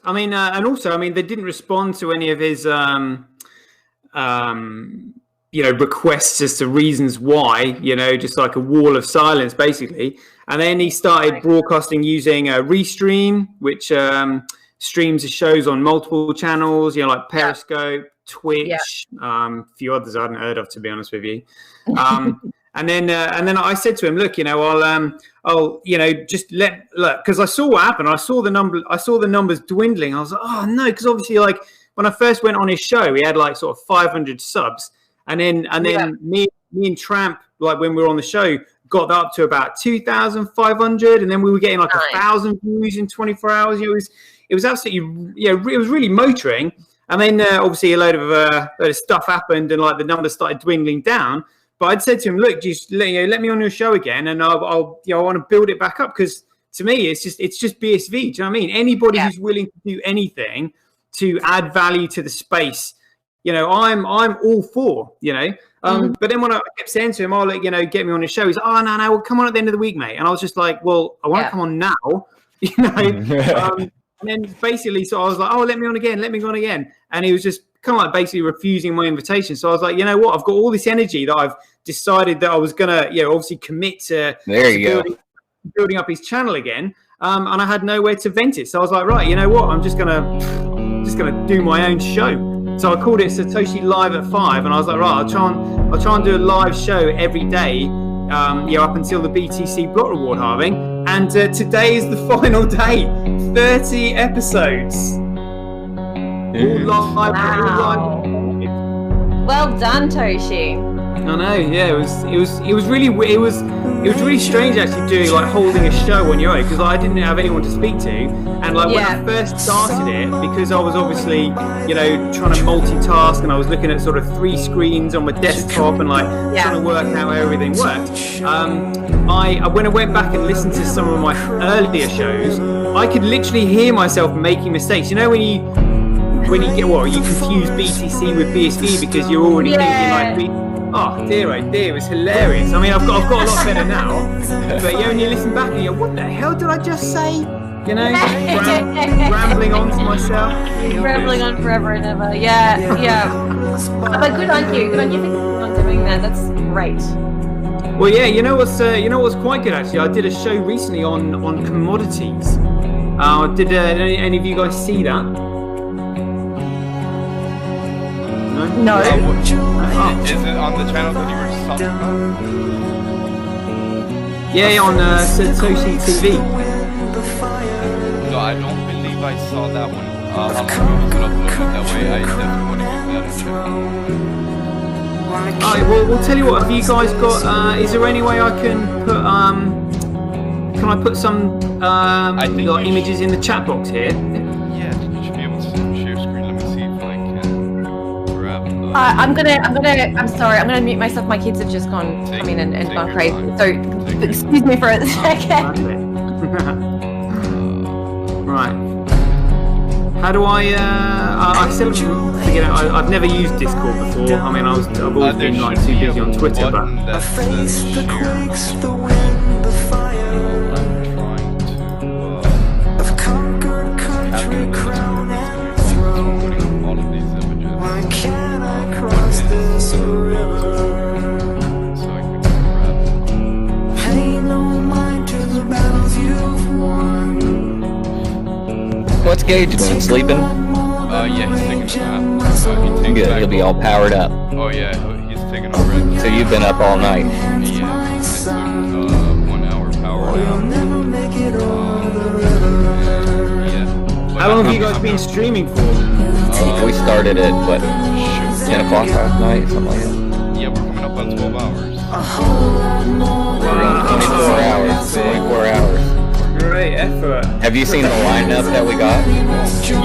and also, they didn't respond to any of his, requests as to reasons why, just like a wall of silence, basically. And then he started broadcasting using Restream, which streams his shows on multiple channels, like Periscope, Twitch, a few others I hadn't heard of, to be honest with you. And then I said to him, look, I'll just look, because I saw what happened. I saw the numbers dwindling. I was like, oh no, because obviously, like when I first went on his show, he had like sort of 500 subs, and then me and Tramp, like when we were on the show, got up to about 2,500, and then we were getting like 1,000 views in 24 hours. It was absolutely, it was really motoring. And then obviously a load of stuff happened, and like the numbers started dwindling down. But I'd said to him, look, just let me on your show again, and I want to build it back up, because to me it's just BSV. Do you know what I mean? Anybody who's willing to do anything to add value to the space, I'm all for. But then when I kept saying to him, oh, get me on the show, he's like, oh no, well, come on at the end of the week, mate. And I was just like, well, I want to come on now, And then basically, so I was like, oh, let me on again. And he was just kind of like basically refusing my invitation. So I was like, you know what? I've got all this energy that I've decided that I was going to, obviously commit to building up his channel again. And I had nowhere to vent it. So I was like, right, you know what? I'm just going to do my own show. So I called it Satoshi Live at 5. And I was like, right, I'll try and do a live show every day, up until the BTC block reward halving. And today is the final day. 30 episodes. All live. Well done, Toshi. I know, yeah. It was really strange actually doing like holding a show on your own, because I didn't have anyone to speak to, and like when I first started it, because I was obviously trying to multitask, and I was looking at sort of 3 screens on my desktop and like trying to work out how everything worked. When I went back and listened to some of my earlier shows, I could literally hear myself making mistakes. When you you confuse BTC with BSV because you're already thinking like. Oh dear, it was hilarious. I mean, I've got a lot better now, but when you listen back and you go, what the hell did I just say? Rambling on to myself. Rambling on forever and ever. Yeah. But good on you for doing that. That's great. Well, yeah. What's quite good actually? I did a show recently on commodities. Did any of you guys see that? No. Is it on the channel that you were just talking about? Yeah, on Satoshi TV. No, I don't believe I saw that one. I'll have to upload it that way. I definitely want to give that a try. Alright, well, we'll tell you what. Have you guys got? Is there any way I can put? Can I put some images in the chat box here? I'm gonna mute myself. My kids have just come in and gone crazy. So excuse me for a second. Right. How do I still forget. I've never used Discord before. I mean, I've always been like too busy on Twitter, but. What's Gage doing? Sleeping? Yeah, he's taking a nap. Good. He'll be all powered up. Oh yeah, he's taking a red. So you've been up all night? Yeah, I took 1 hour power nap. How long have you guys been streaming for? We started at what? 10 o'clock last night, something like that. Yeah, we're coming up on 12 hours. We're on 24 hours. Great effort. Have you seen the lineup that we got?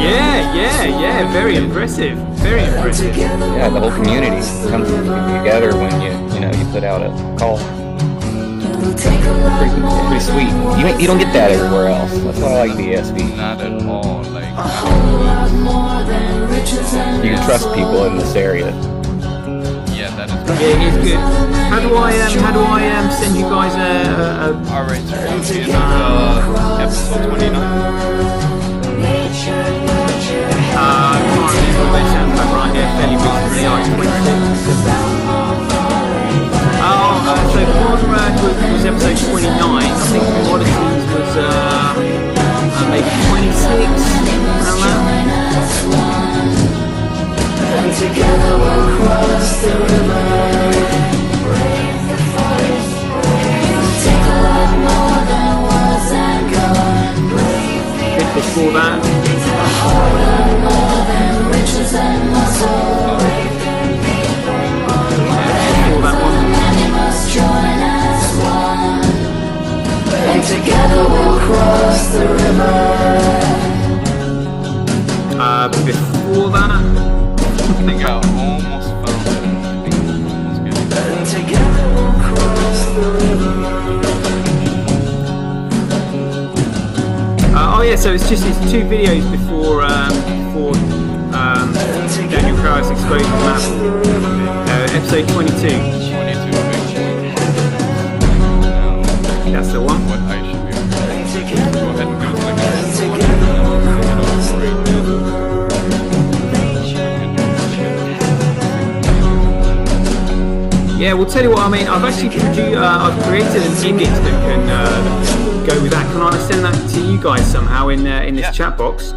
Yeah. Very impressive. Yeah, the whole community comes together when you put out a call. Pretty sweet. You don't get that everywhere else. That's why I like BSV. Not at all. You can trust people in this area. Yeah, that is. Yeah, he's good. How do I send you guys a Alright, so here's episode 29. I can't remember what sounds like right here, fairly recently, like 26. So Cornrad was episode 29. I think Commodities was maybe 26. Together we'll cross the river. that. Together we'll cross the river. Before that, I think I almost found it. I think it was good. And together we'll cross the river. oh yeah, so it's 2 videos before Daniel Krauss exposed the map. Episode 22. That's the one. What I should be able to go ahead and go to the Yeah, we'll tell you what. I mean, I've actually I've created an image that can go with that. Can I send that to you guys somehow in this chat box?